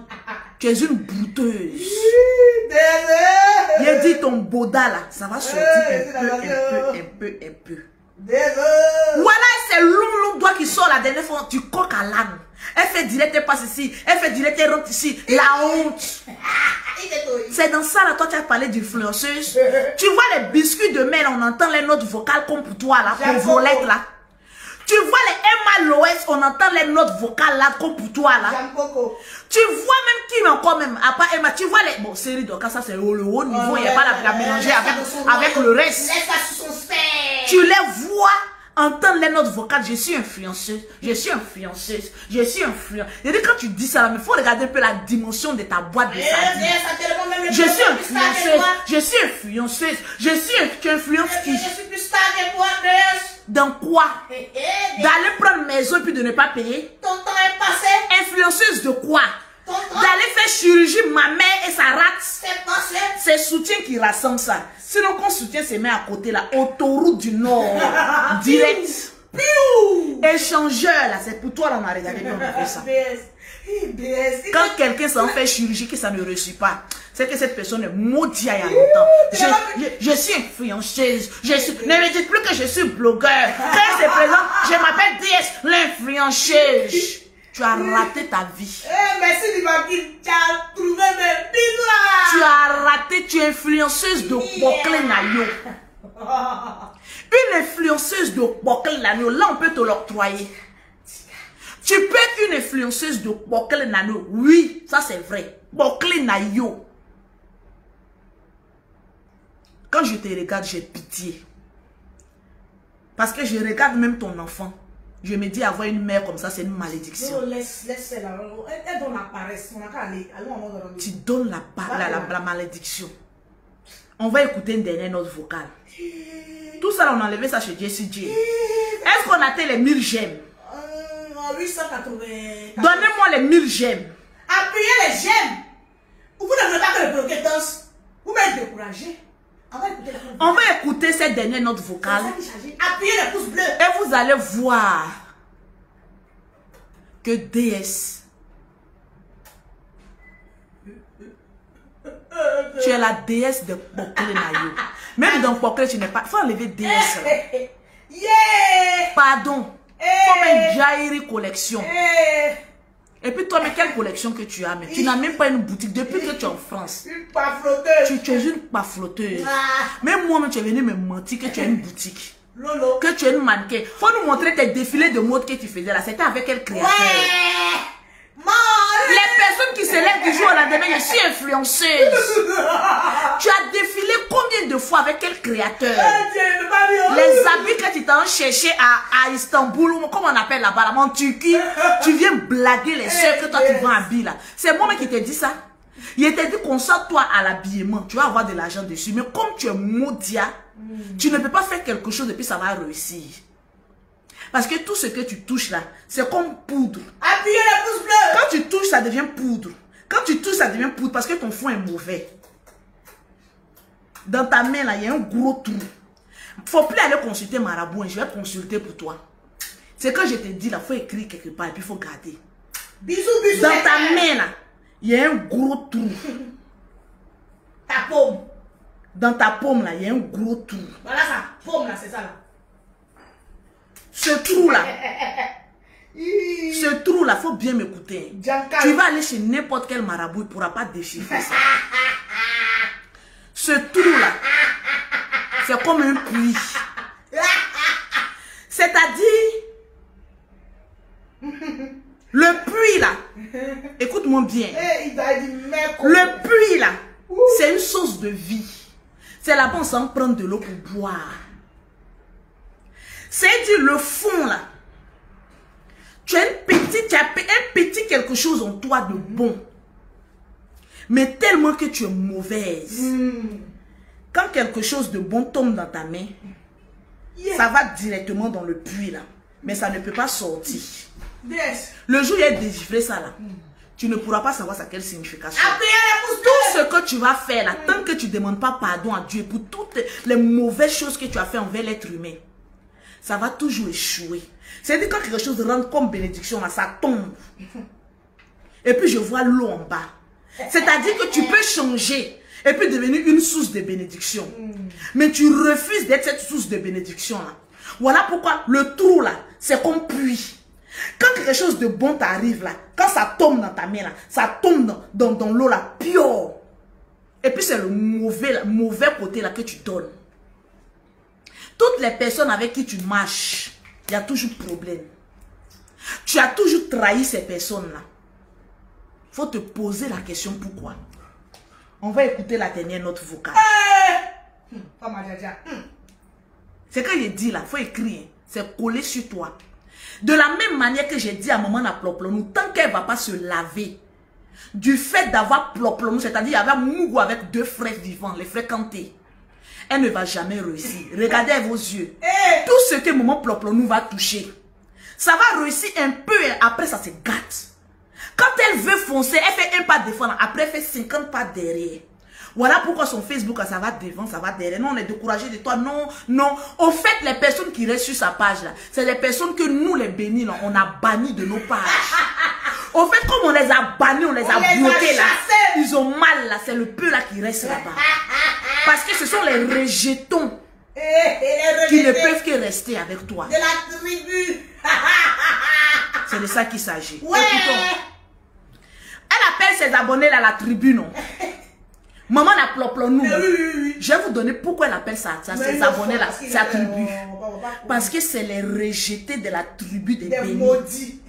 [SPEAKER 1] Tu es une bouteuse. Il a dit ton boda là, ça va sortir un peu. Voilà ces longs doigts qui sortent la dernière fois, tu coques à l'âne. Elle fait direct, elle passe ici. Elle fait direct, elle rentre ici. La honte. C'est dans ça là, toi tu as parlé d'influenceuse. Tu vois les biscuits de mail, on entend les notes vocales comme pour toi là, pour Volette là. Tu vois les Emma Loès, on entend les notes vocales là, comme pour toi là. Tu vois même qui encore même, à part Emma, tu vois les... Bon, série de cas, ça c'est le haut niveau, il n'y a pas la mélanger avec le reste. Tu les vois, entendre les notes vocales, je suis influenceuse, je suis influenceuse. Et quand tu dis ça là, il faut regarder un peu la dimension de ta boîte de sardines. Je suis influenceuse, tu influences qui?
[SPEAKER 2] Je suis plus star que toi,
[SPEAKER 1] dans quoi? D'aller prendre maison et puis de ne pas payer?
[SPEAKER 2] Ton temps est passé.
[SPEAKER 1] Influenceuse de quoi? D'aller faire chirurgie ma mère et sa rate.
[SPEAKER 2] C'est passé.
[SPEAKER 1] C'est soutien qui rassemble ça. Sinon qu'on soutient ses mains à côté là, autoroute du Nord, direct. Échangeur là, c'est pour toi là on a regardé comme on fait ça. Quand quelqu'un s'en fait chirurgie que ça ne réussit pas, c'est que cette personne est maudite il y a longtemps. Je suis influenceuse. Ne me dites plus que je suis blogueur. Quand c'est présent, je m'appelle DS, l'influenceuse. Tu as raté ta vie.
[SPEAKER 2] Merci Livaki, tu as trouvé mes bisous là.
[SPEAKER 1] Tu as raté, tu es influenceuse de Bokle Nayo. Une influenceuse de Bokle Nayo, là on peut te l'octroyer. Tu peux être une influenceuse de Bokle Nayo. Oui, ça c'est vrai. Bokle Nayo. Quand je te regarde, j'ai pitié. Parce que je regarde même ton enfant. Je me dis, avoir une mère comme ça, c'est une malédiction.
[SPEAKER 2] Non, laisse là. Elle donne la paresse.
[SPEAKER 1] Tu donnes la malédiction. On va écouter une dernière note vocale. Tout ça, on a enlevé ça chez Jessie J. Est-ce qu'on a atteint les 1000 j'aime?
[SPEAKER 2] 880.
[SPEAKER 1] Donnez-moi les 1000 j'aime.
[SPEAKER 2] Appuyez les j'aime. Vous ne voulez pas que le bloqué danse. Vous m'êtes découragé.
[SPEAKER 1] On va écouter cette dernière note vocale.
[SPEAKER 2] Appuyez le pouce bleu.
[SPEAKER 1] Et vous allez voir que DS, tu es la déesse de Pokele Nayo. Même dans Pokele, tu n'es pas... Il faut enlever DS.
[SPEAKER 2] Yeah.
[SPEAKER 1] Pardon. Comme une Jairi collection. Et puis toi, mais quelle collection que tu as? Mais tu n'as même pas une boutique depuis que tu es en France.
[SPEAKER 2] Une pafloteuse.
[SPEAKER 1] Tu es une pafloteuse. Même moi, tu es venu me mentir que tu as une boutique.
[SPEAKER 2] Lolo.
[SPEAKER 1] Que tu es une mannequin. Faut nous montrer tes défilés de mode que tu faisais là. C'était avec quel créateur? Les personnes qui se lèvent du jour au lendemain, je suis influenceuse. Tu as défilé combien de fois avec quel créateur? Les habits que tu t'en cherché à Istanbul, comment on appelle là-bas, en Turquie, tu viens blaguer les soeurs que toi tu vends habiller là. C'est moi qui t'ai dit ça. Il t'a dit concentre-toi à l'habillement, tu vas avoir de l'argent dessus. Mais comme tu es maudia, tu ne peux pas faire quelque chose et puis ça va réussir. Parce que tout ce que tu touches là, c'est comme poudre.
[SPEAKER 2] Appuyez le pouce bleu.
[SPEAKER 1] Quand tu touches, ça devient poudre. Quand tu touches, ça devient poudre parce que ton fond est mauvais. Dans ta main là, il y a un gros trou. Faut plus aller consulter marabout, je vais consulter pour toi. C'est quand je te dis là, faut écrire quelque part et puis il faut garder.
[SPEAKER 2] Bisous, bisous.
[SPEAKER 1] Dans ta main là, il y a un gros trou.
[SPEAKER 2] Ta paume.
[SPEAKER 1] Dans ta paume là, il y a un gros trou.
[SPEAKER 2] Voilà ça, paume là, c'est ça là.
[SPEAKER 1] Ce trou là, faut bien m'écouter. Tu vas aller chez n'importe quel marabout, il ne pourra pas déchiffrer ça. Ce trou là, c'est comme un puits. C'est-à-dire, le puits là, écoute-moi bien. Le puits là, c'est une source de vie. C'est là-bas on s'en prend de l'eau pour boire. C'est-à-dire le fond là. Tu as un petit quelque chose en toi de bon. Mais tellement que tu es mauvaise. Quand quelque chose de bon tombe dans ta main, ça va directement dans le puits là. Mais ça ne peut pas sortir. Le jour où il y a déchiffré ça là, tu ne pourras pas savoir sa quelle signification. Tout ce que tu vas faire là, tant que tu ne demandes pas pardon à Dieu pour toutes les mauvaises choses que tu as fait envers l'être humain, ça va toujours échouer. C'est-à-dire quand quelque chose rentre comme bénédiction, là, ça tombe. Et puis je vois l'eau en bas. C'est-à-dire que tu peux changer et puis devenir une source de bénédiction. Mais tu refuses d'être cette source de bénédiction là. Voilà pourquoi le trou là, c'est comme puits. Quand quelque chose de bon t'arrive là, quand ça tombe dans ta main là, ça tombe dans l'eau là, pure. Et puis c'est le mauvais côté là que tu donnes. Toutes les personnes avec qui tu marches, il y a toujours problème. Tu as toujours trahi ces personnes-là. Il faut te poser la question pourquoi. On va écouter la dernière note vocale. C'est quand j'ai dit là, il faut écrire. C'est collé sur toi. De la même manière que j'ai dit à maman la Ploplonou, tant qu'elle ne va pas se laver, du fait d'avoir Ploplonou, c'est-à-dire il y avait Mougou avec 2 frères vivants, les frères Kanté, elle ne va jamais réussir. Regardez à vos yeux. Tout ce que maman Ploplonou va toucher, ça va réussir un peu et après ça se gâte. Quand elle veut foncer, elle fait un pas devant, après elle fait 50 pas derrière. Voilà pourquoi son Facebook, ça va devant, ça va derrière. Non, on est découragé de toi. Non, non. Au fait, les personnes qui restent sur sa page, là, c'est les personnes que nous, les bénis, là, on a banni de nos pages. Au fait, comme on les a bannis, on les a bloqués, là, ils ont mal, là. C'est le peu, là, qui reste là-bas. Parce que ce sont les rejetons qui ne peuvent que rester avec toi.
[SPEAKER 2] De la tribu.
[SPEAKER 1] C'est de ça qu'il s'agit.
[SPEAKER 2] Ouais.
[SPEAKER 1] Écoutons. Elle appelle ses abonnés, là, la tribu, non? Maman la Ploplonou.
[SPEAKER 2] Oui.
[SPEAKER 1] Je vais vous donner pourquoi elle appelle ça ses abonnés là, sa tribu. Parce que c'est les rejetés de la tribu des bénis.
[SPEAKER 2] Maudits.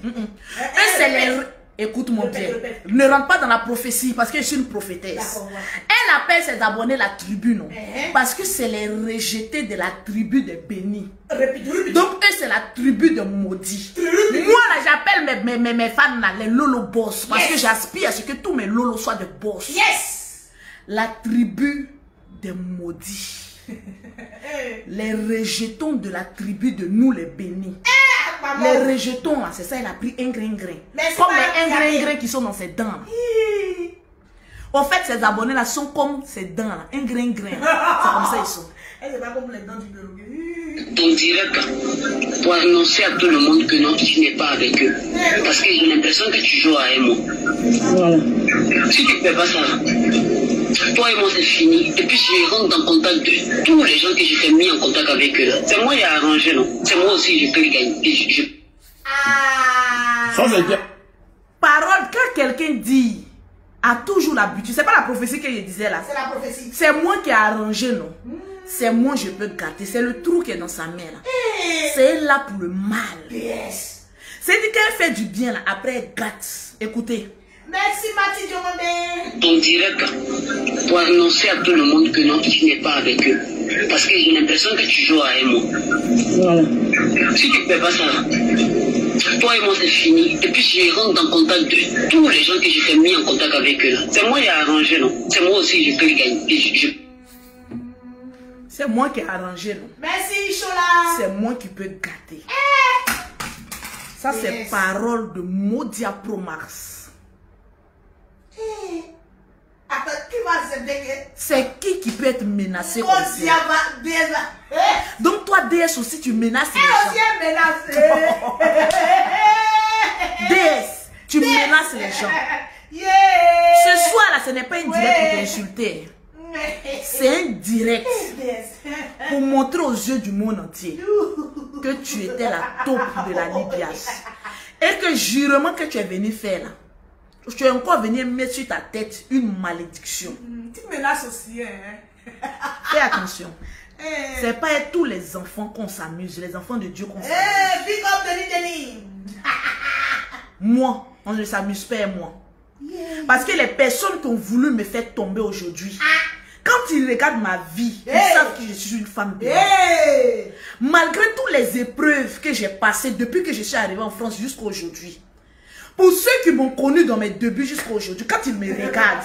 [SPEAKER 1] C'est les... Écoute-moi bien. Ne rentre pas dans la prophétie parce que je suis une prophétesse. Elle appelle ses abonnés la tribu, non? Parce que c'est les rejetés de la tribu des bénis. Donc eux, c'est la tribu de maudits. Moi là, j'appelle mes fans là, les lolo boss. Parce que j'aspire à ce que tous mes lolos soient des boss.
[SPEAKER 2] Yes.
[SPEAKER 1] La tribu des maudits. Les rejetons de la tribu de nous les bénis. Les rejetons, c'est ça, il a pris un grain. Comme les un grain qui sont dans ses dents. Au fait, ces abonnés-là sont comme ces dents là, un grain. C'est comme ça ils sont.
[SPEAKER 2] Elle n'est pas comme les dents du perroquet.
[SPEAKER 6] Ton direct pour annoncer à tout le monde que non, tu n'es pas avec eux. Parce que j'ai l'impression que tu joues à un mot.
[SPEAKER 3] Voilà.
[SPEAKER 6] Si tu ne fais pas ça, toi et moi c'est fini. Et puis je rentre en contact de tous les gens que j'ai mis en contact avec eux. C'est moi qui ai arrangé, non? C'est moi aussi, je peux les gagner.
[SPEAKER 4] Ça, c'est bien.
[SPEAKER 1] Parole, quand quelqu'un dit a toujours l'habitude, c'est pas la prophétie que je disais là.
[SPEAKER 2] C'est la prophétie.
[SPEAKER 1] C'est moi qui ai arrangé, non? C'est moi, je peux gâter. C'est le trou qui est dans sa main là. C'est elle là pour le mal.
[SPEAKER 2] Yes.
[SPEAKER 1] C'est-à-dire qu'elle fait du bien là, après elle gâte. Écoutez.
[SPEAKER 2] Merci Mathilde Diomandé.
[SPEAKER 6] Ton direct pour annoncer à tout le monde que non, tu n'es pas avec eux. Parce que j'ai l'impression que tu joues à un mot.
[SPEAKER 3] Voilà.
[SPEAKER 6] Si tu ne fais pas ça, toi et moi c'est fini. Et puis je rentre en contact de tous les gens que j'ai mis en contact avec eux. C'est moi qui ai arrangé, non? C'est moi aussi, je peux les gagner.
[SPEAKER 1] C'est moi qui ai arrangé, non?
[SPEAKER 2] Merci Chola.
[SPEAKER 1] C'est moi qui peux gâter. Ça, c'est parole de Modia Pro Mars.
[SPEAKER 2] Attends, qui va se déguer?
[SPEAKER 1] C'est qui peut être menacé
[SPEAKER 2] Oh,
[SPEAKER 1] comme
[SPEAKER 2] si
[SPEAKER 1] ça? Donc toi, DS aussi, tu menaces les
[SPEAKER 2] Elle aussi
[SPEAKER 1] gens.
[SPEAKER 2] est menacée.
[SPEAKER 1] DS, tu menaces les gens.
[SPEAKER 2] Yeah.
[SPEAKER 1] Ce soir là, ce n'est pas une direct pour t'insulter. C'est un direct pour montrer aux yeux du monde entier que tu étais la taupe de la Libias. Et que jurement que tu es venu faire là, tu es encore venu mettre sur ta tête une malédiction.
[SPEAKER 2] Tu menaces aussi, hein?
[SPEAKER 1] Fais attention. C'est pas tous les enfants qu'on s'amuse, les enfants de Dieu qu'on s'amuse.
[SPEAKER 2] Big up Denis.
[SPEAKER 1] Moi, on ne s'amuse pas, moi. Parce que les personnes qui ont voulu me faire tomber aujourd'hui, quand ils regardent ma vie, ils savent que je suis une femme bien. Malgré toutes les épreuves que j'ai passées depuis que je suis arrivée en France jusqu'à aujourd'hui, pour ceux qui m'ont connu dans mes débuts jusqu'à aujourd'hui, quand ils me regardent,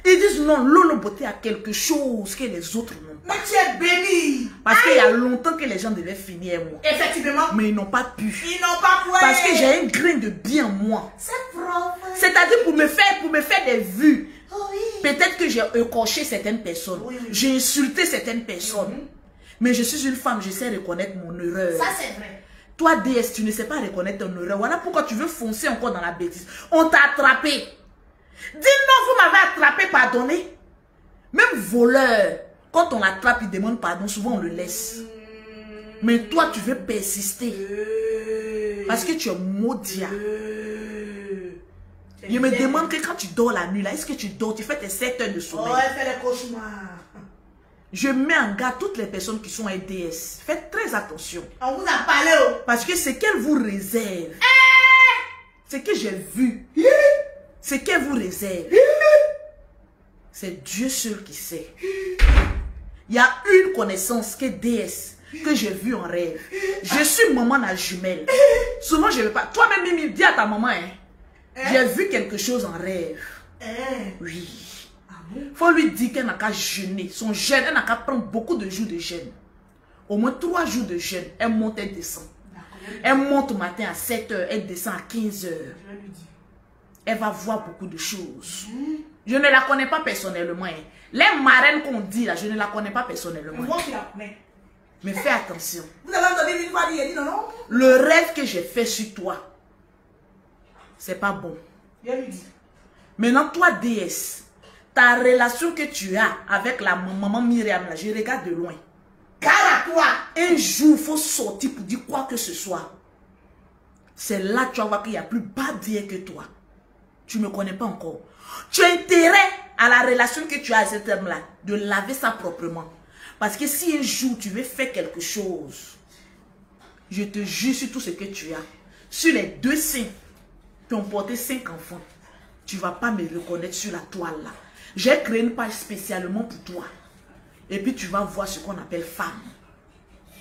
[SPEAKER 1] ils disent non, Lolo Beauté a quelque chose que les autres n'ont pas.
[SPEAKER 2] Mais tu es béni.
[SPEAKER 1] Parce qu'il y a longtemps que les gens devaient finir moi.
[SPEAKER 2] Effectivement.
[SPEAKER 1] Mais ils n'ont pas pu.
[SPEAKER 2] Ils n'ont pas pu.
[SPEAKER 1] Parce que j'ai un grain de bien en moi.
[SPEAKER 2] C'est propre.
[SPEAKER 1] C'est-à-dire pour me faire des vues.
[SPEAKER 2] Oui.
[SPEAKER 1] Peut-être que j'ai écorché certaines personnes.
[SPEAKER 2] Oui.
[SPEAKER 1] J'ai insulté certaines personnes. Mais je suis une femme, je sais reconnaître mon erreur.
[SPEAKER 2] Ça, c'est vrai.
[SPEAKER 1] Toi, DS, tu ne sais pas reconnaître ton erreur. Voilà pourquoi tu veux foncer encore dans la bêtise. On t'a attrapé. Dis non, vous m'avez attrapé, pardonnez. Même voleur, quand on l'attrape, il demande pardon. Souvent, on le laisse. Mais toi, tu veux persister. Parce que tu es maudit. Je me demande que quand tu dors la nuit, là, est-ce que tu dors, tu fais tes 7 heures de sommeil?
[SPEAKER 2] Oh, elle fait les cauchemars.
[SPEAKER 1] Je mets en garde toutes les personnes qui sont DS. Faites très attention.
[SPEAKER 2] On vous a parlé.
[SPEAKER 1] Parce que ce qu'elle vous réserve, ce que j'ai vu, ce qu'elle vous réserve, c'est Dieu seul qui sait. Il y a une connaissance que DS, que j'ai vue en rêve. Je suis maman à jumelle. Souvent, je ne veux pas. Toi-même, Mimi, dis à ta maman, j'ai vu quelque chose en rêve. Oui. Faut lui dire qu'elle n'a qu'à jeûner. Son jeûne, elle n'a qu'à prendre beaucoup de jours de jeûne. Au moins 3 jours de jeûne. Elle monte, elle descend. Elle monte au matin à 7 h, elle descend à 15 h. Elle va voir beaucoup de choses. Je ne la connais pas personnellement. Les marraines qu'on dit là, je ne la connais pas personnellement.
[SPEAKER 2] Moi qui la connais.
[SPEAKER 1] Mais fais attention.
[SPEAKER 2] Vous avez entendu une fois dire, non, non?
[SPEAKER 1] Le rêve que j'ai fait sur toi, c'est pas bon.
[SPEAKER 2] Je lui dis.
[SPEAKER 1] Maintenant, toi, DS, ta relation que tu as avec la maman Myriam, là, je regarde de loin.
[SPEAKER 2] Car à toi,
[SPEAKER 1] Un jour, il faut sortir pour dire quoi que ce soit. C'est là que tu vas voir qu'il n'y a plus bas dire que toi. Tu ne me connais pas encore. Tu as intérêt à la relation que tu as à cet homme-là, de laver ça proprement. Parce que si un jour tu veux faire quelque chose, je te jure sur tout ce que tu as, sur les 2 seins qui ont porté 5 enfants, tu ne vas pas me reconnaître sur la toile là. J'ai créé une page spécialement pour toi. Et puis tu vas voir ce qu'on appelle femme.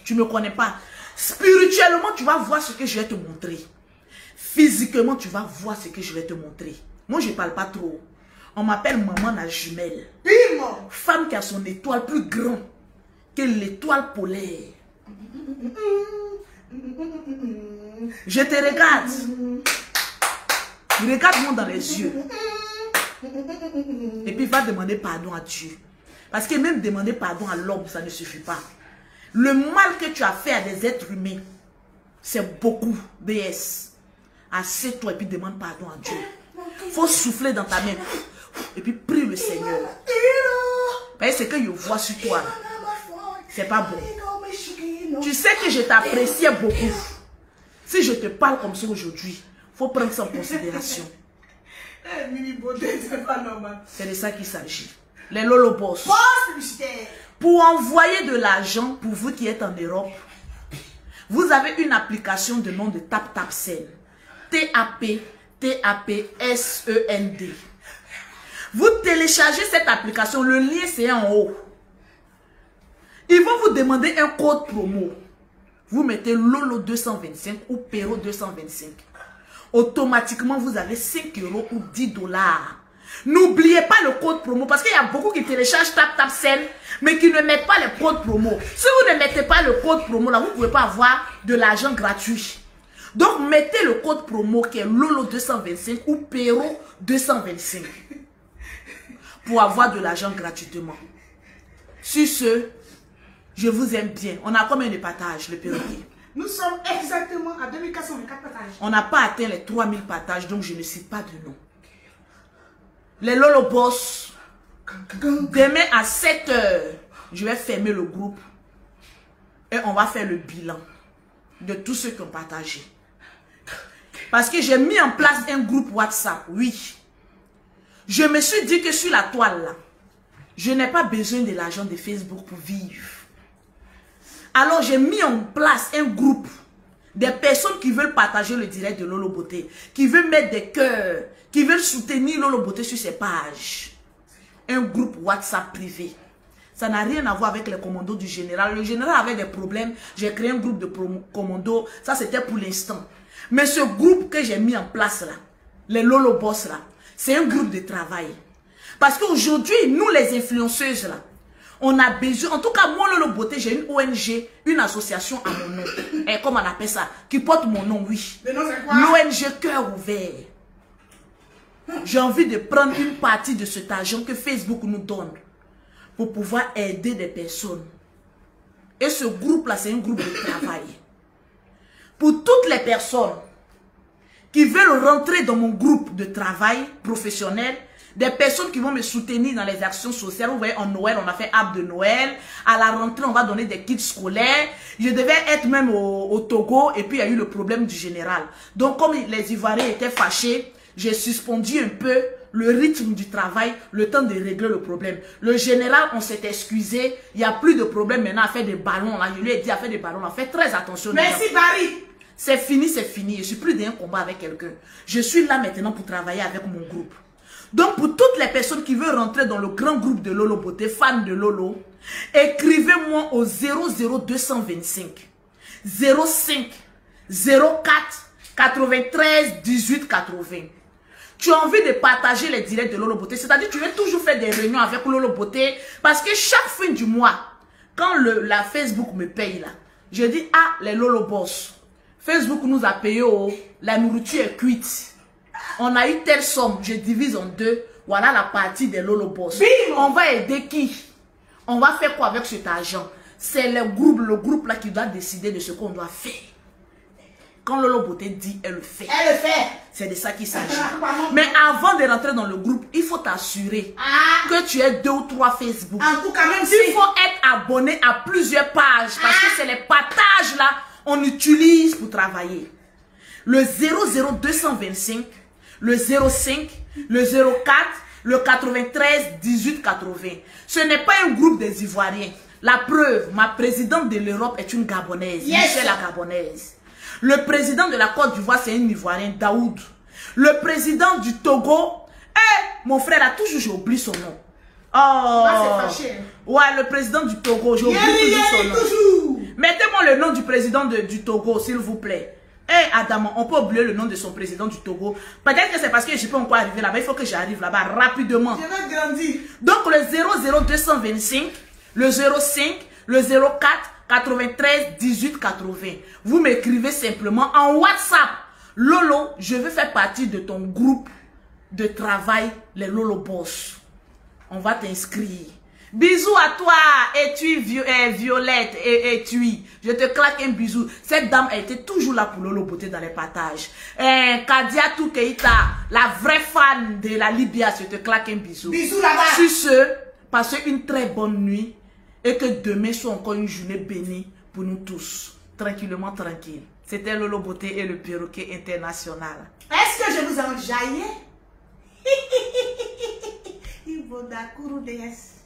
[SPEAKER 1] Tu ne me connais pas. Spirituellement, tu vas voir ce que je vais te montrer. Physiquement, tu vas voir ce que je vais te montrer. Moi, je ne parle pas trop. On m'appelle maman la jumelle.
[SPEAKER 2] bim!
[SPEAKER 1] Femme qui a son étoile plus grande que l'étoile polaire. Je te regarde. Regarde-moi dans les yeux. Et puis va demander pardon à Dieu. Parce que même demander pardon à l'homme, ça ne suffit pas. Le mal que tu as fait à des êtres humains, c'est beaucoup. BS. Assieds-toi et puis demande pardon à Dieu. Il faut souffler dans ta main. Et puis prie le Seigneur. Parce que ce que je vois sur toi, c'est pas bon. Tu sais que je t'appréciais beaucoup. Si je te parle comme ça aujourd'hui, il faut prendre ça en considération. C'est de ça qu'il s'agit. Les Lolo Boss. Pour envoyer de l'argent, pour vous qui êtes en Europe, vous avez une application de nom de TapTapSend. T-A-P-T-A-P-S-E-N-D. Vous téléchargez cette application, le lien c'est en haut. Ils vont vous demander un code promo. Vous mettez Lolo 225 ou Pero 225. Automatiquement, vous avez 5 € ou 10 $. N'oubliez pas le code promo parce qu'il y a beaucoup qui téléchargent TapTapSend mais qui ne mettent pas le code promo. Si vous ne mettez pas le code promo là, vous ne pouvez pas avoir de l'argent gratuit. Donc, mettez le code promo qui est Lolo 225 ou Pero 225 pour avoir de l'argent gratuitement. Sur ce, je vous aime bien. On a combien de partages, le perroquet?
[SPEAKER 2] Nous sommes exactement à 2424 partages.
[SPEAKER 1] On n'a pas atteint les 3000 partages, donc je ne cite pas de nom. Les Lolo Boss, demain à 7 h, je vais fermer le groupe et on va faire le bilan de tous ceux qui ont partagé. Parce que j'ai mis en place un groupe WhatsApp, oui. Je me suis dit que sur la toile là, je n'ai pas besoin de l'argent de Facebook pour vivre. Alors j'ai mis en place un groupe des personnes qui veulent partager le direct de Lolo Beauté, qui veulent mettre des cœurs, qui veulent soutenir Lolo Beauté sur ses pages. Un groupe WhatsApp privé. Ça n'a rien à voir avec les commandos du général. Le général avait des problèmes. J'ai créé un groupe de commandos. Ça, c'était pour l'instant. Mais ce groupe que j'ai mis en place là, les Lolo Boss là, c'est un groupe de travail. Parce qu'aujourd'hui, nous les influenceuses là, on a besoin, en tout cas moi Lolo Beauté, j'ai une ONG, une association à mon nom. Et comme on appelle ça, qui porte mon nom, oui. L'ONG Cœur Ouvert. J'ai envie de prendre une partie de cet argent que Facebook nous donne pour pouvoir aider des personnes. Et ce groupe-là, c'est un groupe de travail. Pour toutes les personnes qui veulent rentrer dans mon groupe de travail professionnel, des personnes qui vont me soutenir dans les actions sociales. Vous voyez, en Noël, on a fait arbre de Noël. À la rentrée, on va donner des kits scolaires. Je devais être même au Togo et puis il y a eu le problème du général. Donc, comme les Ivoiriens étaient fâchés, j'ai suspendu un peu le rythme du travail, le temps de régler le problème. Le général, on s'est excusé. Il n'y a plus de problème maintenant à faire des ballons. Là. Je lui ai dit à faire des ballons. Là. Faites très attention.
[SPEAKER 2] Merci, Barry.
[SPEAKER 1] C'est fini, c'est fini. Je ne suis plus dans un combat avec quelqu'un. Je suis là maintenant pour travailler avec mon groupe. Donc, pour toutes les personnes qui veulent rentrer dans le grand groupe de Lolo Beauté, fans de Lolo, écrivez-moi au 00225 05 04 93 18 80. Tu as envie de partager les directs de Lolo Beauté, c'est-à-dire tu veux toujours faire des réunions avec Lolo Beauté, parce que chaque fin du mois, quand la Facebook me paye là, je dis, ah, les Lolo Boss, Facebook nous a payé, la nourriture est cuite. On a eu telle somme, je divise en deux. Voilà la partie des Lolo Boss. On va aider qui? On va faire quoi avec cet argent? C'est le groupe là qui doit décider de ce qu'on doit faire. Quand Lolo Beauté dit, elle le fait.
[SPEAKER 2] Elle le fait.
[SPEAKER 1] C'est de ça qu'il s'agit. Mais avant de rentrer dans le groupe, il faut t'assurer que tu aies 2 ou 3 Facebook.
[SPEAKER 2] En tout cas, même si
[SPEAKER 1] il faut être abonné à plusieurs pages. Parce que c'est les partages là qu'on utilise pour travailler. Le 00225, le 05, le 04, le 93 18 80. Ce n'est pas un groupe des Ivoiriens. La preuve, ma présidente de l'Europe est une Gabonaise.
[SPEAKER 2] Yes.
[SPEAKER 1] Michel la Gabonaise. Le président de la Côte d'Ivoire, c'est un Ivoirien, Daoud. Le président du Togo, mon frère a toujours, j'ai oublié son nom. Oh, ouais, le président du Togo, j'ai oublié toujours son nom. Mettez-moi le nom du président du Togo, s'il vous plaît. Adam, on peut oublier le nom de son président du Togo. Peut-être que c'est parce que je ne peux pas encore arriver là-bas. Il faut que j'arrive là-bas rapidement.
[SPEAKER 2] Je vais grandir.
[SPEAKER 1] Donc le 00225, le 05, le 04, 93 18 80. Vous m'écrivez simplement en WhatsApp. Lolo, je veux faire partie de ton groupe de travail, les Lolo Boss. On va t'inscrire. Bisous à toi, Etui Violette et Etui. Je te claque un bisou. Cette dame, elle était toujours là pour Lolo Beauté dans les partages. Kadia Toukeita, la vraie fan de la Libya, je te claque un bisou.
[SPEAKER 2] Bisous là-bas.
[SPEAKER 1] Sur ce, passez une très bonne nuit et que demain soit encore une journée bénie pour nous tous. Tranquillement, tranquille. C'était Lolo Beauté et le perroquet international.
[SPEAKER 2] Est-ce que je vous enjaille? Il vaut d'accord, DS.